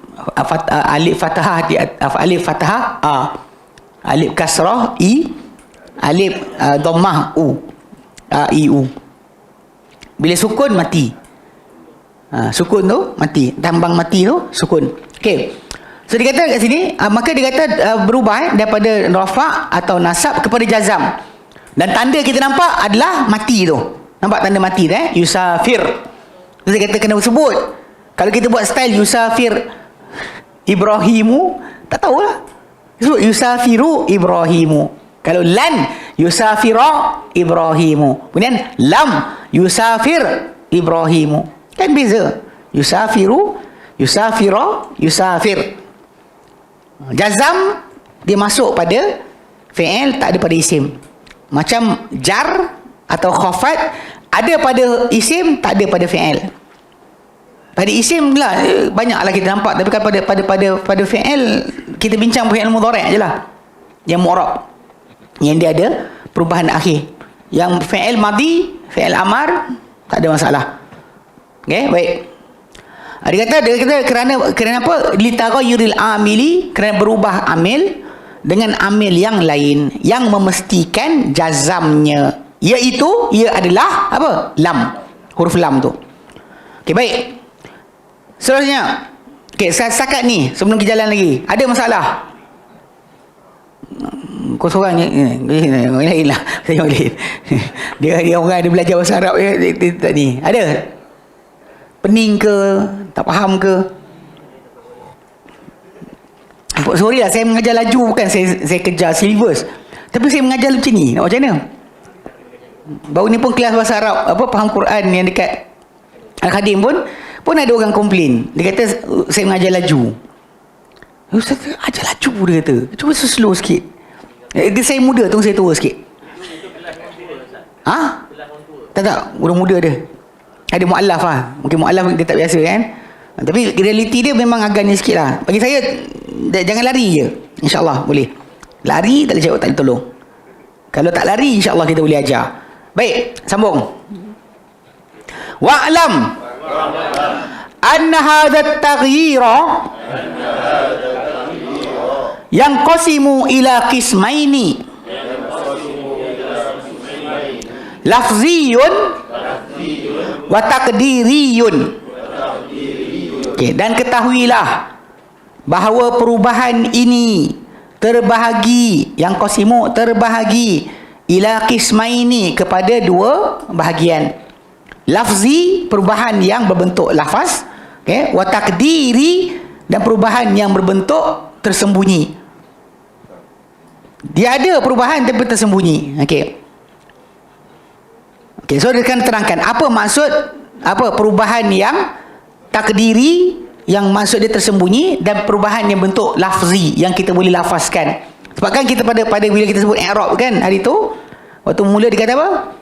fathah alif fathah a. Alif kasrah i. Alif dhammah u. I u. Bila sukun mati. Sukun tu mati. Tambang mati tu sukun. Okey. So dia kata kat sini maka dia kata berubah daripada rafa' atau nasab kepada jazam. Dan tanda kita nampak adalah mati tu. Nampak tanda mati tu Yusafir. Terus dia kata kena sebut. Kalau kita buat style Yusafir Ibrahimu, tak tahulah. Sebut Yusafiru Ibrahimu. Kalau lan Yusafira Ibrahimu. Kemudian lam Yusafir Ibrahimu. Kan beza. Yusafiru, Yusafira, Yusafir. Jazam dia masuk pada fi'il, tak ada pada isim. Macam jar atau khafat ada pada isim, tak ada pada fi'il. Pada isim lah banyaklah kita nampak, tapi kan pada fi'il kita bincang fi'il mudhari' ajalah. Yang mu'rab. Yang dia ada perubahan akhir. Yang fi'il madhi, fi'il amar tak ada masalah. Okey, baik. Dia kata kerana apa? Litaghayyuril amili, kerana berubah amil dengan amil yang lain yang memastikan jazamnya, iaitu ia adalah apa? Lam. Huruf lam tu. Okey, baik. Seterusnya. Okey, setakat ni sebelum kita jalan lagi, ada masalah? Kau seorang yang lain lah. Saya yang lain. Dia orang ada belajar bahasa Arab ni. Ada? Pening ke? Tak faham ke? Sorry lah, saya mengajar laju, bukan saya kejar syllabus. Tapi saya mengajar macam ni. Nak macam mana? Baru ni pun kelas bahasa Arab, faham Quran yang dekat Al-Khadim pun ada orang komplain. Dia kata saya mengajar laju. Ustaz, ajar laju dia kata. Cuba slow sikit. Dia saya muda, tunggu saya tua sikit. Tak, orang muda dia. Ada mu'allaf lah. Mungkin mu'allaf dia tak biasa kan. Tapi realiti dia memang agak ni sikit lah. Bagi saya, jangan lari je. InsyaAllah boleh. Lari tak boleh jawab, tak boleh tolong. Kalau tak lari, insyaAllah kita boleh ajar. Baik, sambung. Wa'lam anna hadha at-taghyira yanqasimu ila qismaini lafziyun wa taqdiriyun. Okay, dan ketahuilah bahawa perubahan ini terbahagi, yang qasimu terbahagi ila qismaini kepada dua bahagian. Lafzi, perubahan yang berbentuk lafaz, okay, wa taqdiri, dan perubahan yang berbentuk tersembunyi. Dia ada perubahan tapi tersembunyi. Okey. Okey, so dia akan terangkan apa maksud perubahan yang takdiri, yang maksud dia tersembunyi, dan perubahan yang bentuk lafzi yang kita boleh lafazkan. Sebab kan kita pada bila kita sebut i'rab kan hari tu, waktu mula dia kata apa?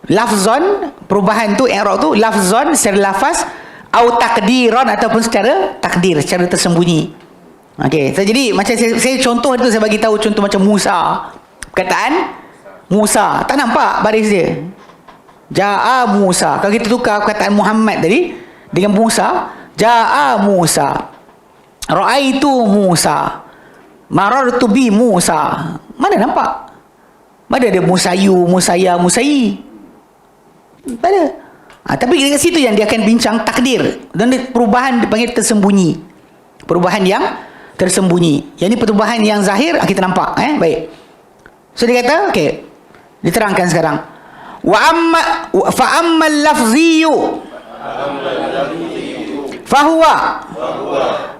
Lafzon, perubahan tu i'rab tu lafzon secara lafaz, atau takdiran ataupun secara takdir, secara tersembunyi. Okey, so jadi macam saya contoh itu, saya bagi tahu contoh macam Musa. Perkataan Musa, tak nampak baris dia. Ja'a Musa. Kalau kita tukar perkataan Muhammad tadi dengan Musa, Ja'a Musa, Ra'aitu Musa, Marartu bi Musa. Mana nampak? Mana ada Musayu, Musaya, Musai? Tak ada. Tapi dekat situ yang dia akan bincang takdir. Dan perubahan dipanggil tersembunyi. Perubahan yang tersembunyi. Yang ini perubahan yang zahir kita nampak. Baik. So dia kata, okey, diterangkan sekarang. Fa ammal lafziyu fahuwa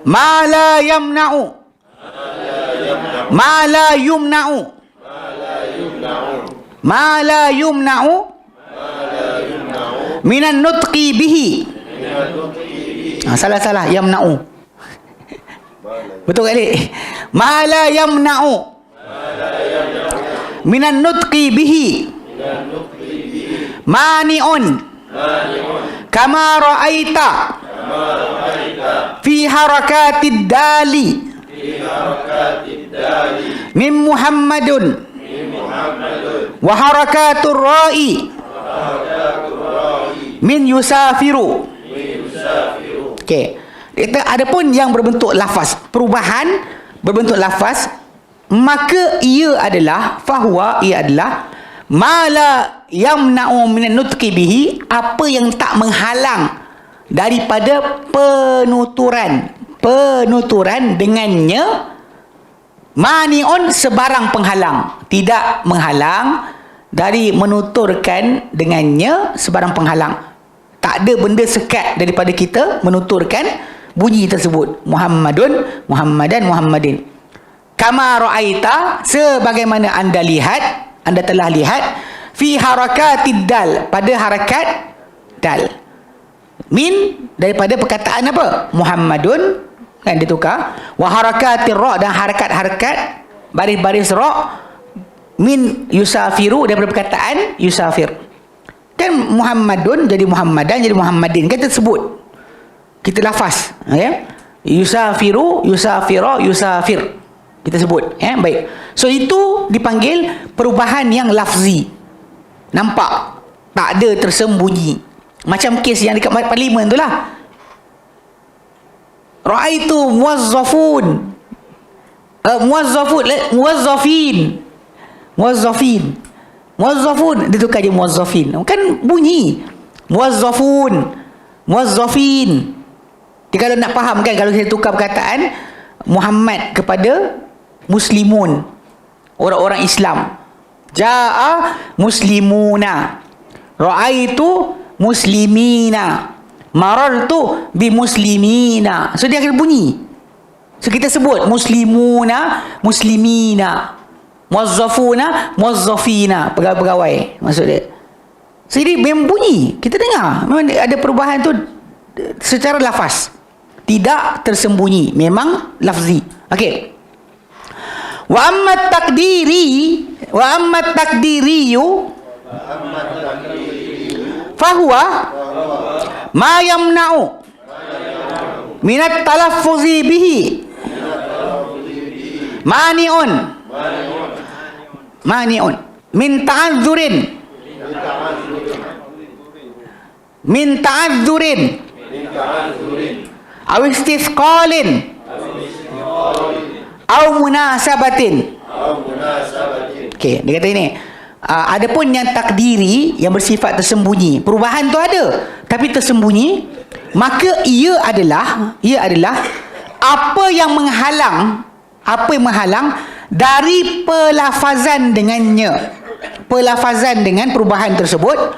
ma la yamna'u ma la yumna'u ma la yumna'u minan nutqi bihi. Salah yamna'u. Betul kali. Ma la yamna'u minan nutqi bihi mani'un kama ra'aita fi harakatid dali min Muhammadun wa harakatur ra'i min yusafiru. Okey. Ada pun yang berbentuk lafaz, perubahan berbentuk lafaz, maka ia adalah mala yamna'u minan nutqi bihi, apa yang tak menghalang daripada penuturan dengannya, mani'un, sebarang penghalang, tidak menghalang dari menuturkan dengannya sebarang penghalang. Tak ada benda sekat daripada kita menuturkan bunyi tersebut. Muhammadun, Muhammadan, Muhammadin. Kama ra'aita, sebagaimana anda telah lihat, fi harakatid dal, pada harakat dal. Min, daripada perkataan apa? Muhammadun, kan ditukar. Wa harakatir ra, dan harakat-harakat baris-baris ra, min yusafiru, daripada perkataan yusafir. Kan Muhammadun jadi Muhammadan, jadi Muhammadin, kan tersebut. Kita lafaz, ya. Yusafiru, yusafira, yusafir. Kita sebut, ya. Baik. So itu dipanggil perubahan yang lafzi. Nampak? Tak ada tersembunyi. Macam kes yang dekat parlimen tu lah. Ra'aitu muwazzafun. Muwazzafun, dia tukar je muwazzafin. Kan bunyi. Muwazzafin. Dia kalau nak faham kan, kalau kita tukar perkataan Muhammad kepada muslimun, orang-orang Islam. Ja'a muslimuna. Ra'aitu muslimina. Marartu bi muslimina. So dia akan bunyi. So kita sebut muslimuna, muslimina. Muwazzafuna, muwazzafina, pegawai-pegawai maksud dia. So jadi memang bunyi, kita dengar memang ada perubahan tu secara lafaz, tidak tersembunyi, memang lafzi. Okey. Wa amma takdiriyu fahuwa ma yamna'u minat talaffuzi bihi mani'un min ta'adzurin aw istisqalin aw munasabatin. Okey, dia kata ini, adapun yang takdiri, yang bersifat tersembunyi, perubahan tu ada tapi tersembunyi, maka ia adalah apa yang menghalang dari pelafazan dengannya, pelafazan dengan perubahan tersebut,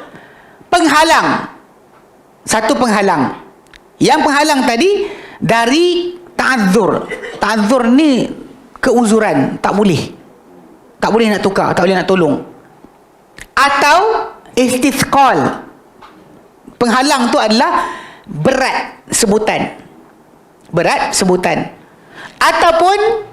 penghalang. Satu penghalang. Yang penghalang tadi dari ta'adzur. Ta'adzur ni keuzuran, tak boleh nak tukar, tak boleh nak tolong. Atau istithqal. Penghalang tu adalah berat sebutan. Ataupun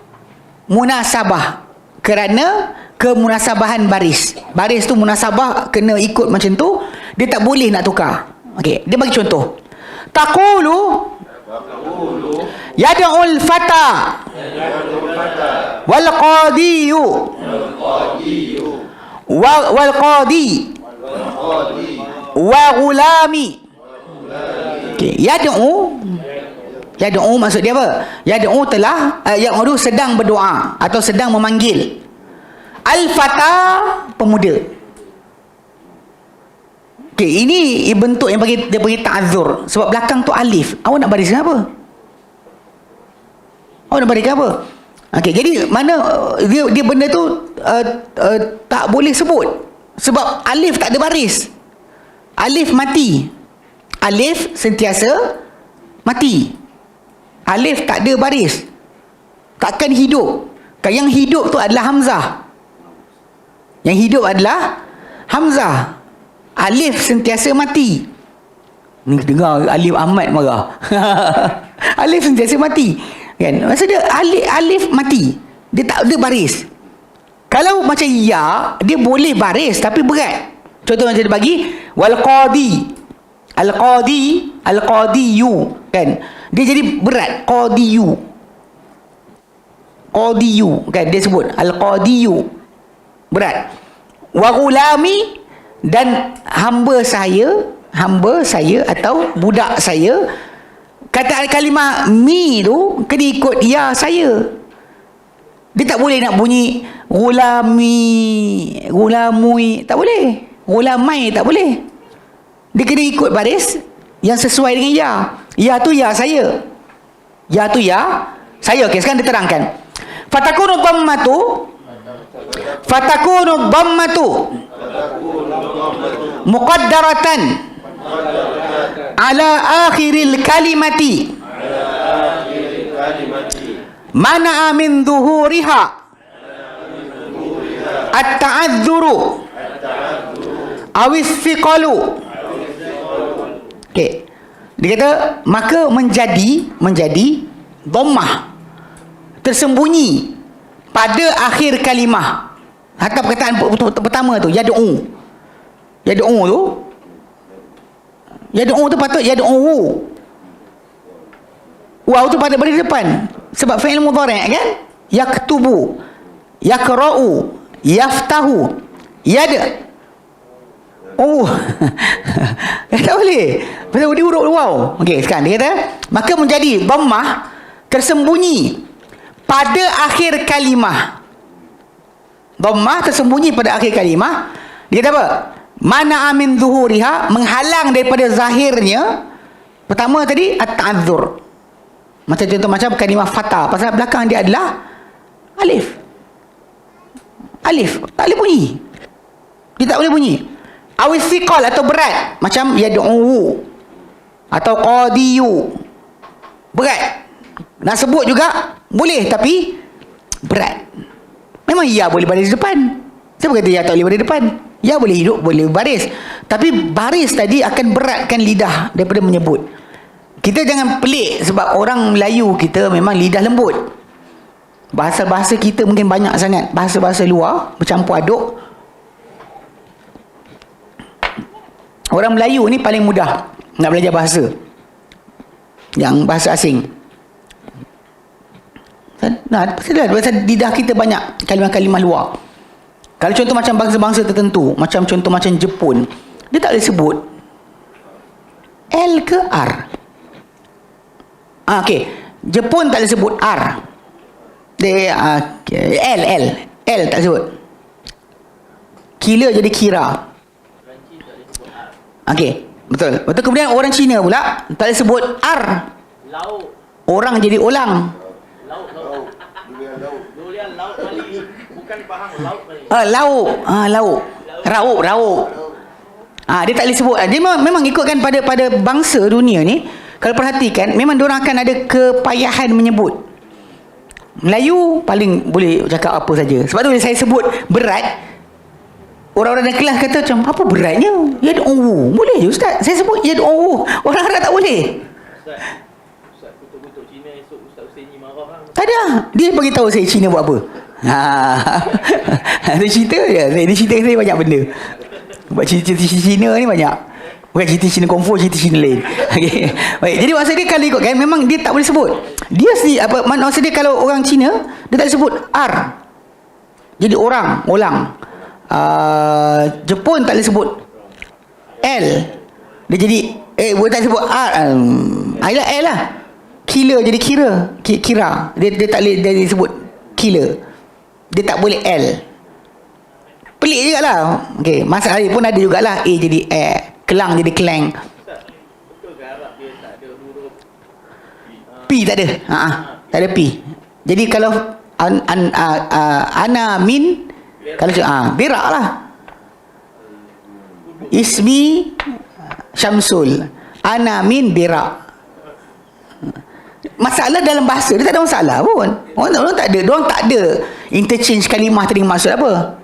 munasabah, kerana kemunasabahan baris tu munasabah kena ikut macam tu, dia tak boleh nak tukar. Okey, dia bagi contoh. Taqulu yad'ul fata wal qadiyu wal qadi wa gulami. Okey, Yad'u maksud dia apa? Yad'u yad'u sedang berdoa atau sedang memanggil. Al-fata, pemuda. Okey, ini bentuk yang dia bagi ta'adzur. Sebab belakang tu alif. Awak nak baris apa? Okey, jadi mana dia benda tu tak boleh sebut. Sebab alif tak ada baris. Alif mati. Alif sentiasa mati. Alif tak ada baris, takkan hidup. Yang hidup tu adalah hamzah. Alif sentiasa mati. Ni dengar Alif Ahmad marah. Alif sentiasa mati. Kan? Maksud dia alif mati. Dia tak ada baris. Kalau macam ya, dia boleh baris tapi berat. Contoh macam dia bagi wal qadi. Al-qadiyu, kan? Dia jadi berat. Qadiyu, kan? Dia sebut al-qadiyu, berat. Wa ghulami, dan hamba saya atau budak saya. Kata kalimah mi tu kena ikut ya saya. Dia tak boleh nak bunyi gulamui, tak boleh. Gulamai tak boleh. Dia kena ikut baris yang sesuai dengan ya. Ya tu ya saya. Ya tu ya saya. Okey, sekarang dia terangkan. Fatakunu dhammatu muqaddaratan ala akhiril kalimati mana'a min dhuhuriha at-ta'adzuru awis thiqalu. Okey. Dia kata maka menjadi dhammah, tersembunyi pada akhir kalimah. Hatta perkataan pertama tu yad'u tu patut yad'u. Waw tu pada berada depan sebab fi'il mudhari' kan? Yaktubu, yaqra'u, yaftahu, tak boleh. Pasal dia huruf waw. Okey, sekarang dia kata maka menjadi dhammah, tersembunyi pada akhir kalimah. Dhammah tersembunyi pada akhir kalimah. Dia kata apa? Mana min zuhuriha, menghalang daripada zahirnya. Pertama tadi at-ta'adzur. Macam contoh macam kalimah fata, pasal belakang dia adalah alif. Tak boleh bunyi. Dia tak boleh bunyi. Awis thiqal, atau berat, macam yad'u atau qadiyu, berat. Nak sebut juga boleh tapi berat. Memang ya boleh baris depan. Siapa kata ya tak boleh baris depan? Ya boleh hidup, boleh baris. Tapi baris tadi akan beratkan lidah daripada menyebut. Kita jangan pelik sebab orang Melayu kita memang lidah lembut. Bahasa-bahasa kita mungkin banyak sangat. Bahasa-bahasa luar bercampur aduk. Orang Melayu ni paling mudah nak belajar bahasa. Yang bahasa asing. Pasal lidah kita banyak kalimah-kalimah luar. Kalau contoh macam bangsa-bangsa tertentu, macam contoh macam Jepun, dia tak boleh sebut L ke R. Okey, Jepun tak boleh sebut R. Dia L tak sebut. Kila jadi kira. Okey, betul. Kemudian orang Cina pula tak boleh sebut R. Orang jadi ulang. Lauk. Rauk. Dia tak boleh sebut. Dia memang ikutkan pada bangsa dunia ni. Kalau perhatikan, memang diorang akan ada kepayahan menyebut. Melayu paling boleh cakap apa saja. Sebab tu bila saya sebut berat, orang-orang dalam kelas kata macam, apa beratnya? Yad'u. Boleh je Ustaz. Saya sebut yad'u. Orang-orang tak boleh. Ustaz kutuk-kutuk Cina, esok Ustaz Hussein ni marah. Tak ada. Dia beritahu saya Cina buat apa. Dia cerita je. Dia cerita saya banyak benda. Buat cerita Cina ni banyak. Bukan cerita Cina Kungfu, cerita Cina lain. Okay. Baik. Jadi maksud dia kalau ikutkan, memang dia tak boleh sebut. Dia sendiri, maksud dia kalau orang Cina, dia tak boleh sebut R. Jadi ulang. Jepun tak boleh sebut L. Dia jadi boleh tak sebut R. L lah. Kila jadi kira. Dia tak boleh dia sebut kila. Dia tak boleh L. Pelik jugalah. Okey, masalah pun ada jugalah. A jadi kelang jadi keleng. Betul ke Arab dia tak ada huruf P? Tak ada. Tak ada P. Jadi kalau ana min, kalau berak lah. Ismi Syamsul, ana min berak. Masalah dalam bahasa dia tak ada masalah pun. Orang tak ada interchange kalimah tadi maksud apa.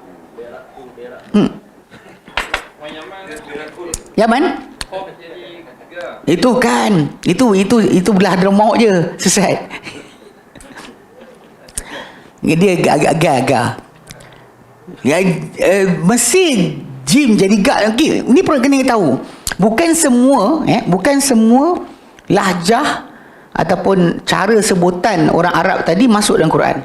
Yaman? Itu kan. Itu belah Hadramaut je. Sesat. Dia agak gagah. Ya, Mesir jim jadi gak. Okay, ni perlu kena tahu. Bukan semua lahjah ataupun cara sebutan orang Arab tadi masuk dalam Quran.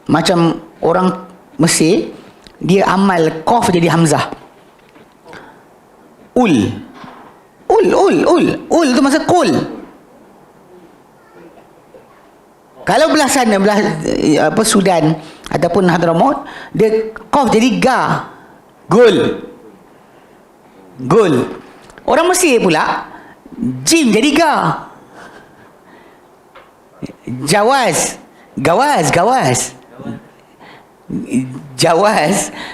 Macam orang Mesir, dia amal qaf jadi hamzah. Ul tu masa qul. Kalau belah sana, Sudan ataupun Hadramaut, dia qaf jadi ga. Gul. Orang Mesir pula jim jadi ga. Jawaz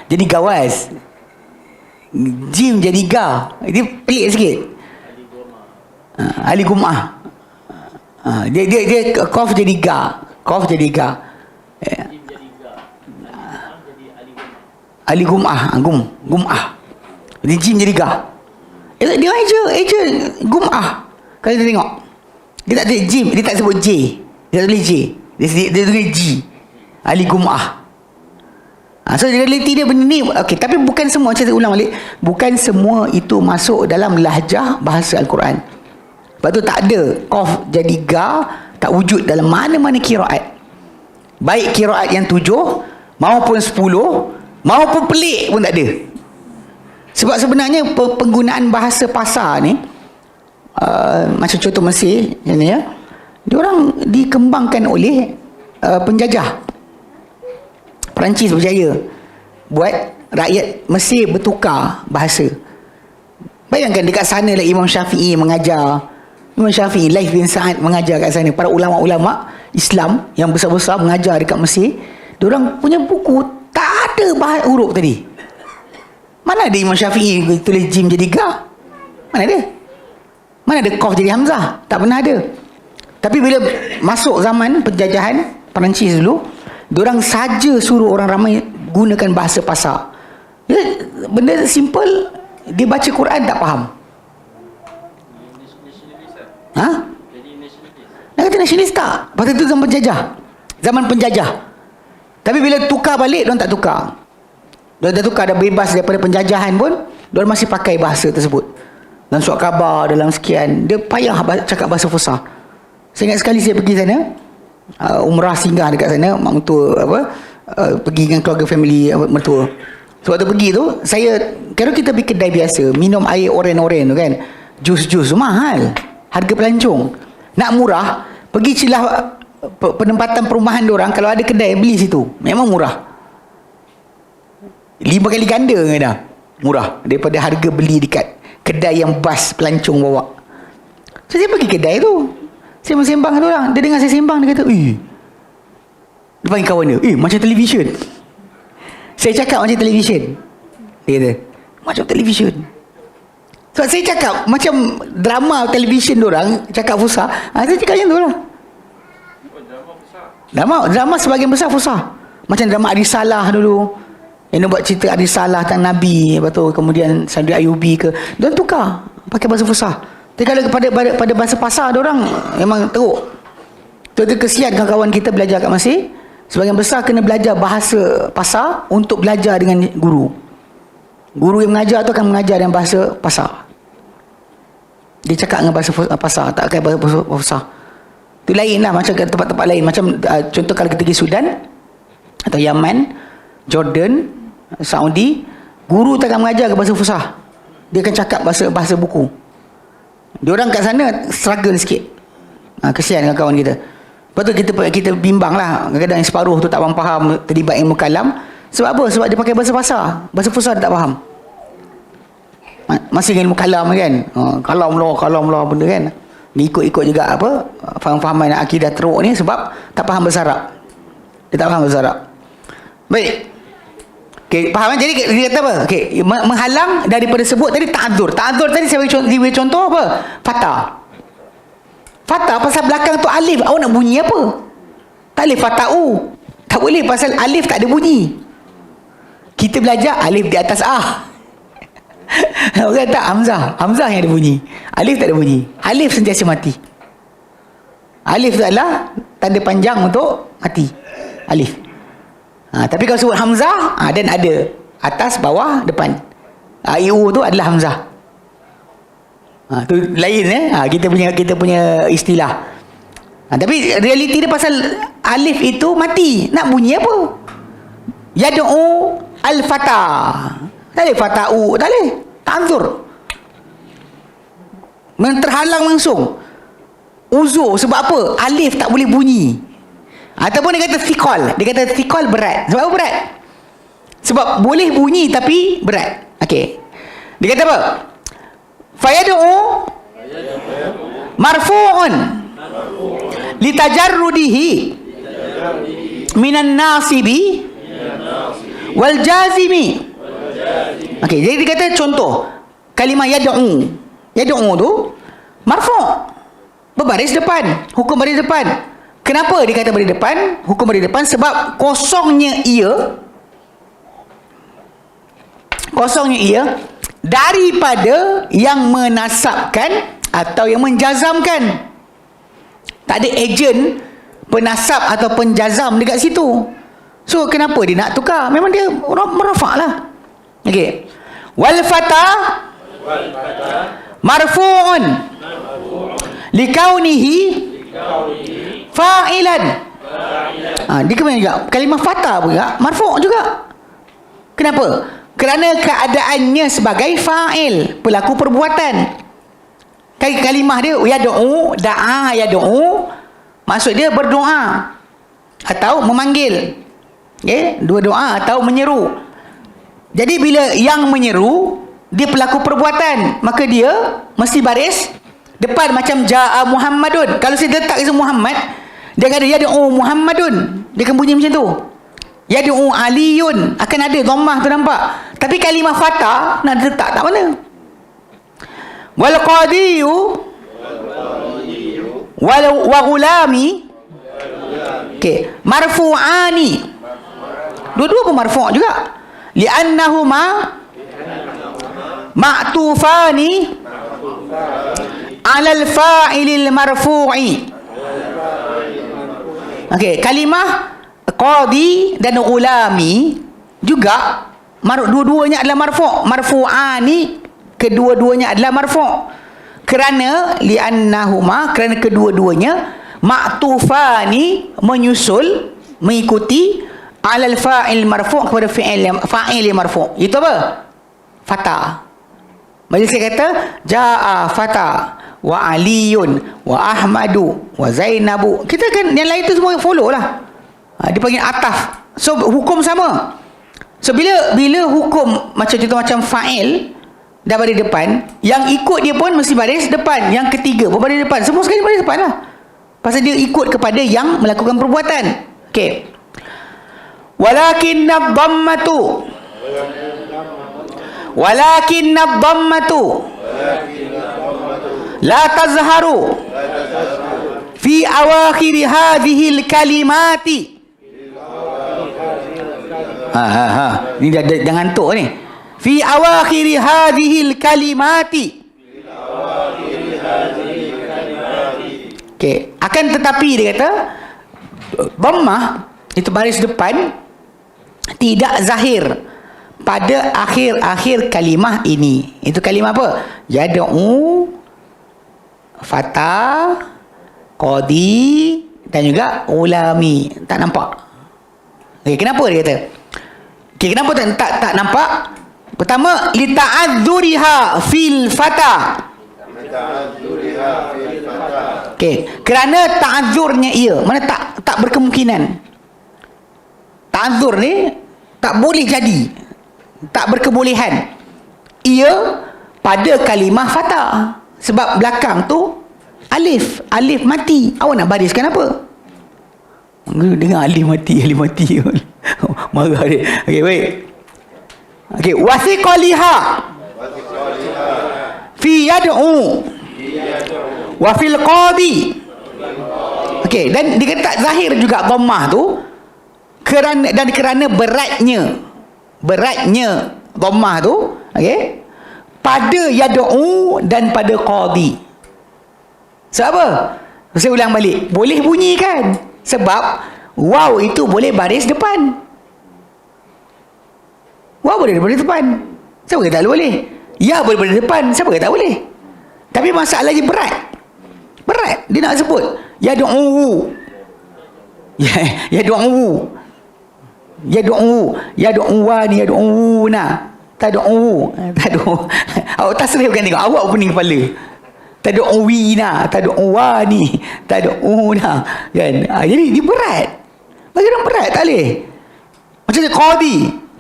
jadi gawaz. Jim jadi ga. Dia pelik sikit. Ali Gum'ah. Dia qaf jadi ga. Ali Gum'ah. Gum'ah. Dia jim jadi ga. Dia eja Gum'ah. Kalau kita tengok, dia tak ada jim, dia tak sebut J. Dia tak tulis J. Dia tulis G. Ali Gum'ah. So realiti dia benda ni. Okay, tapi bukan semua, saya ulang balik, bukan semua itu masuk dalam lahjah bahasa Al-Quran. Sebab tu tak ada qaf jadi ga, tak wujud dalam mana-mana kiraat. Baik kiraat yang 7 maupun 10 maupun pelik pun tak ada. Sebab sebenarnya penggunaan bahasa pasar ni, macam contoh Mesir ni ya, diorang dikembangkan oleh penjajah. Perancis berjaya buat rakyat Mesir bertukar bahasa. Bayangkan dekat sana lah Imam Syafi'i mengajar. Imam Syafi'i, Laith bin Sa'ad mengajar kat sana. Para ulama-ulama Islam yang besar-besar mengajar dekat Mesir. Diorang punya buku tak ada huruf tadi. Mana ada Imam Syafi'i tulis jim jadi ga? Mana ada? Mana ada qaf jadi hamzah? Tak pernah ada. Tapi bila masuk zaman penjajahan Perancis dulu, diorang saja suruh orang ramai gunakan bahasa pasar. Benda simple, dia baca Quran tak faham. Nak kata nasionalis tak? Pasal itu zaman penjajah. Zaman penjajah. Tapi bila tukar balik, diorang tak tukar. Diorang dah tukar, dah bebas daripada penjajahan pun, diorang masih pakai bahasa tersebut. Dalam surat khabar, dalam sekian, dia payah cakap bahasa Fusah. Saya ingat sekali saya pergi sana, umrah singgah dekat sana, mak mentua pergi dengan keluarga family mertua. Sebab tu pergi tu, saya kalau kita pergi kedai biasa, minum air oren-oren tu kan, jus-jus tu mahal, harga pelancong. Nak murah, pergi celah penempatan perumahan diorang, kalau ada kedai beli situ, memang murah. 5 kali ganda dah murah daripada harga beli dekat kedai yang bas pelancong bawa. So, saya pergi kedai tu, saya sembang dengan orang. Dia dengar saya sembang, dia kata, dia panggil kawan dia, macam televisyen. Saya cakap macam televisyen. Dia kata, macam televisyen. Sebab saya cakap macam drama televisyen diorang, cakap Fusah. Saya cakap macam tu lah. Drama sebagian besar Fusah. Macam drama Arisalah dulu, yang buat cerita Arisalah tentang Nabi, lepas tu kemudian Sadri Ayubi ke, diorang tukar pakai bahasa Fusah. Tapi kalau pada bahasa pasar diorang memang teruk. Tu kesian kawan-kawan kita belajar kat Mesir, sebagian besar kena belajar bahasa pasar untuk belajar dengan guru. Guru yang mengajar tu akan mengajar dengan bahasa pasar. Dia cakap dengan bahasa pasar, tak pakai bahasa Fusah. Tu lain lah macam tempat-tempat lain. Macam contoh kalau kita pergi Sudan atau Yaman, Jordan, Saudi, guru tak akan mengajar ke bahasa Fusah. Dia akan cakap bahasa buku. Diorang kat sana struggle sikit. Kesian dengan kawan kita. Lepas tu kita bimbang lah. Kadang-kadang separuh tu tak faham, terlibat ilmu kalam. Sebab apa? Sebab dia pakai bahasa pasar. Bahasa Fusah dia tak faham. Masih ilmu kalam kan. Kalam lah benda kan. Dia ikut juga apa, faham-fahaman akidah teruk ni sebab tak faham bahasa Arab. Dia tak faham bahasa Arab. Baik. Okay, faham? Jadi dia kata apa? Okay, menghalang daripada sebut tadi ta'adzur. Ta'adzur tadi saya beri contoh apa? Fatah pasal belakang tu alif. Awak nak bunyi apa? Tak boleh fata'u. Tak boleh pasal alif tak ada bunyi. Kita belajar alif di atas Orang kata Hamzah yang ada bunyi. Alif tak ada bunyi. Alif sentiasa mati. Alif tu adalah tanda panjang untuk mati. alif. Tapi kalau sebut hamzah, dan ada atas, bawah, depan. IU tu adalah hamzah. Tu lain kita punya istilah. Tapi realiti dia pasal alif itu mati. Nak bunyi apa? Yad'u al-fata. Tak boleh fata'u, tak boleh. Ta'zur. Terhalang langsung. Uzur sebab apa? Alif tak boleh bunyi. Ataupun dia kata thiqal. Dia kata thiqal berat. Sebab apa berat? Sebab boleh bunyi tapi berat. Okey. Dia kata apa? Fayad'u marfu'un litajarrudihi minan nasibi wal jazimi. Okey, jadi dia kata contoh kalimah yad'u. Yad'u tu marfu', berbaris depan, hukum baris depan. Kenapa dia kata baris depan, hukum baris depan? Sebab kosongnya ia daripada yang menasabkan atau yang menjazamkan. Tak ada ejen penasab atau penjazam dekat situ. So kenapa dia nak tukar? Memang dia merafak lah. Okey. Wal fata marfu'un likaunihi fa'ilan. Dia kena juga kalimah fata pun juga marfu' juga. Kenapa? Kerana keadaannya sebagai fa'il, pelaku perbuatan. Kalimah dia yad'u, da'a yad'u, maksud dia berdoa atau memanggil. Okay? Dua doa atau menyeru. Jadi bila yang menyeru, dia pelaku perbuatan, maka dia mesti baris depan macam ja'a Muhammadun. Kalau saya letak isim Muhammad, dia kata yad'u Muhammadun, dia akan bunyi macam tu. Yad'u Aliyun, akan ada dhammah tu nampak. Tapi kalimah fata nak letak tak mana? Wal qadiyu wa ghulami. Okey, marfu'ani. Dua-dua pun marfu' juga. Li'annahuma ma'tufani 'ala al-fa'ilil marfu'i. Okey, kalimah qadi dan ghulami juga dua-duanya adalah marfu'. Marfu'ani, kedua-duanya adalah marfu'. Kerana li'annahuma, kerana kedua-duanya ma'tufani, menyusul, mengikuti alal fa'il marfu' kepada fa'il marfu'. Itu apa? Fata. Bila saya kata ja'a fata wa aliyun wa ahmadu wa zainabu, kita kan yang lain tu semua follow lah. Dia panggil ataf. So hukum sama. So bila hukum macam contoh macam fa'il dah baris depan, yang ikut dia pun mesti baris depan, yang ketiga pun baris depan, semua sekali baris depan lah. Pasal dia ikut kepada yang melakukan perbuatan. Okey. Walakinna dhammatu la tazharu fi awakhir hadhihi al-kalimati. Ni jangan ngantuk ni. Fi awakhir hadhihi al-kalimati. Okey, akan tetapi dia kata dhammah itu baris depan tidak zahir pada akhir-akhir kalimah ini. Itu kalimah apa? Yad'u, fata, qadi dan juga ulami. Tak nampak. Okay, kenapa dia kata? Okay, kenapa tak nampak? Pertama, li ta'adzuriha fil fata. Okay, kerana ta'adzurnya ia, mana tak berkemungkinan. Ta'adzur ni tak boleh jadi, tak berkebolehan. Ia pada kalimah fata. Sebab belakang tu alif mati. Awak nak bariskan apa? Dengar alif mati. Marah dia. Okey, baik. Okey, wasiqaliha fi yad'u wa fil qadi. Okey, dan dia kata tak zahir juga dhammah tu kerana beratnya dhammah tu, okey, pada yad'u dan pada qadi. Sebab apa? Saya ulang balik. Boleh bunyi kan? Sebab Waw itu boleh baris depan. Waw boleh baris depan. Siapa kata tak boleh? Ya boleh baris depan. Siapa kata tak boleh? Tapi masalahnya berat. Berat. Dia nak sebut. Ya du'u. Ya du'u. Ya du'u. Ya du'uwani. Ya du'una. Tadu'u. Awak tasrif kan tengok. Awak pening kepala. Tadu'uwina. Tadu'uwani. Tadu'una. Kan? Jadi dia berat. Bagi berat tak boleh. Macam ni qadi.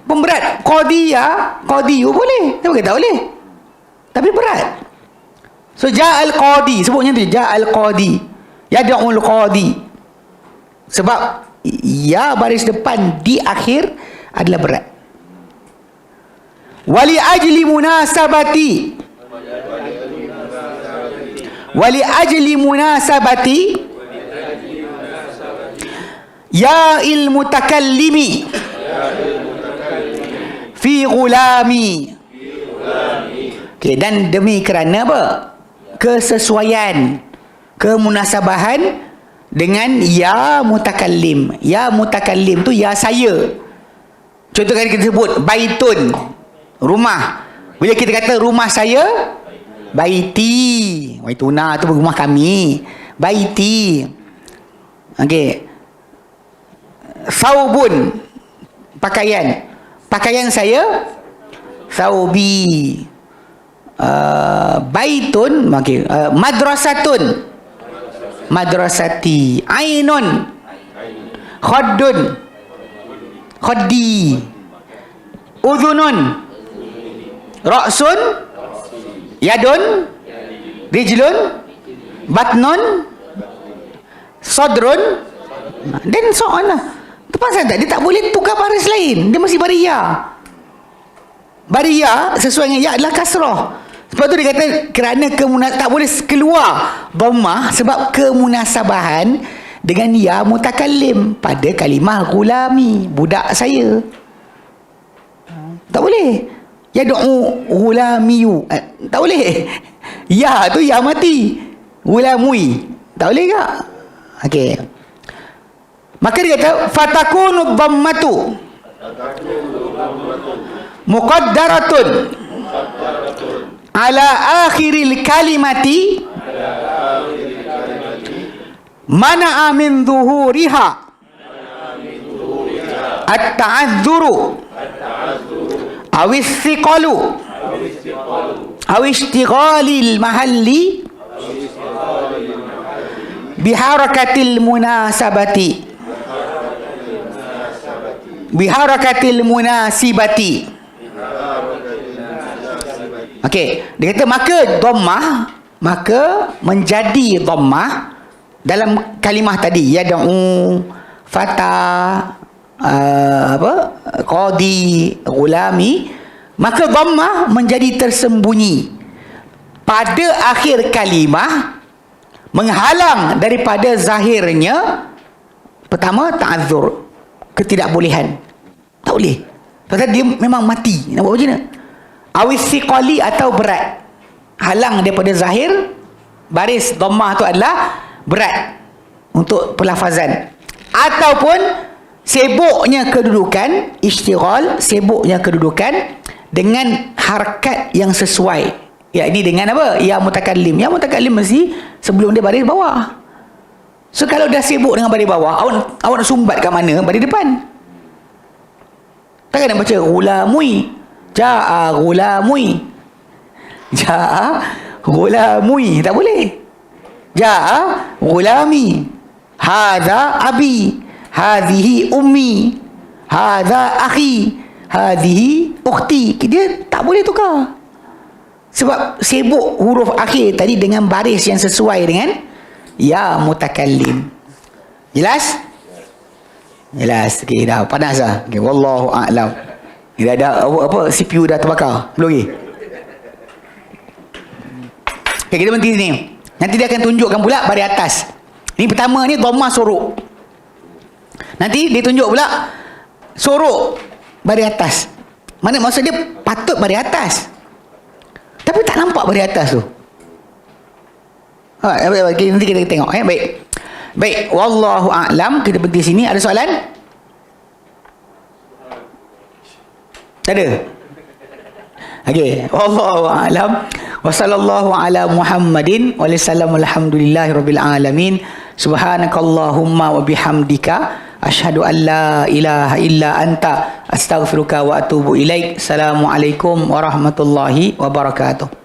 Pemberat. Qadi ya. Qadi boleh. Siapa kata tak boleh? Tapi berat. So ja'al qadi, sebutnya tu ja'al qadi, yad'ul qadi. Sebab ya baris depan di akhir adalah berat. Wali ajli munasabati, wali ajli munasabati ya il mutakallimi fi ghulami. Okay, dan demi kerana apa? Kesesuaian, kemunasabahan dengan ya mutakallim. Ya mutakallim tu ya saya. Contoh kali kita sebut baitun, rumah. Bila kita kata rumah saya, baiti. Baituna tu rumah kami. Baiti. Okey. Saubun, pakaian. Pakaian saya, saubi. Baitun, okay. Madrasatun, madrasati. Ainun, khaddun, khaddi. Udhunun, ra'sun, yadun, rijlun, batnun, sadrun, dan so on lah. Terpaksa tak? Dia tak boleh tukar baris lain. Dia mesti bariyah. Bariyah sesuai dengan ya adalah kasrah. Sebab tu dia kata kerana tak boleh keluar dhammah sebab kemunasabahan dengan ya mutakallim pada kalimah gulami, budak saya. Tak boleh. Ya du'u gulamiyu. Tak boleh. Ya tu ya mati. Gulamui. Tak boleh ke? Okey. Maka dia kata fatakunu dhammatu muqaddaratun ala akhiril kalimati mana'a min zuhuriha at-ta'adzuru awis thiqalu awishtighalil mahalli biharakatil munasabati biharakatil munasibati. Okey, dia kata maka dhammah, maka menjadi dhammah dalam kalimah tadi yad'u, fata, qadi, gulami, maka dhammah menjadi tersembunyi pada akhir kalimah, menghalang daripada zahirnya pertama ta'azzur, ketidakbolehan. Tak boleh. Pasal dia memang mati. Nak buat macam mana? Awis siqali atau berat. Halang daripada zahir. Baris dhammah tu adalah berat untuk pelafazan. Ataupun sibuknya kedudukan, istighal, sibuknya kedudukan dengan harakat yang sesuai. Yakni dengan apa? Ya mutakallim. Ya mutakallim mesti sebelum dia baris bawah. So kalau dah sibuk dengan baris bawah, awak nak sumbat kat mana? Baris depan. Takkan nak baca gulamui. Ja'a gulamui. Ja'a gulamui. Tak boleh. Ja'a gulami. Hadha abi. Hadhihi ummi. Hadha akhi. Hadhihi ukhti. Dia tak boleh tukar. Sebab sibuk huruf akhir tadi dengan baris yang sesuai dengan ya mutakallim. Jelas? Jelas. Okey, dah panas dah. Okey, wallahu a'lam. Dah ada apa CPU dah terbakar. Belum lagi. Okey, kita berhenti sini. Nanti dia akan tunjukkan pula baris atas. Ini pertama ni dhammah suruk. Nanti dia tunjuk pula suruk baris atas. Mana maksud dia patut baris atas. Tapi tak nampak baris atas tu. Nanti kita tengok. Baik. Baik, wallahu a'lam. Kita berhenti sini. Ada soalan? Tak ada? Okey, wallahu a'lam. Wa sallallahu ala Muhammadin wa sallam, alhamdulillahirabbil alamin. Subhanakallahumma wa bihamdika asyhadu an la ilaha illa anta astaghfiruka wa atubu ilaik. Assalamualaikum warahmatullahi wabarakatuh.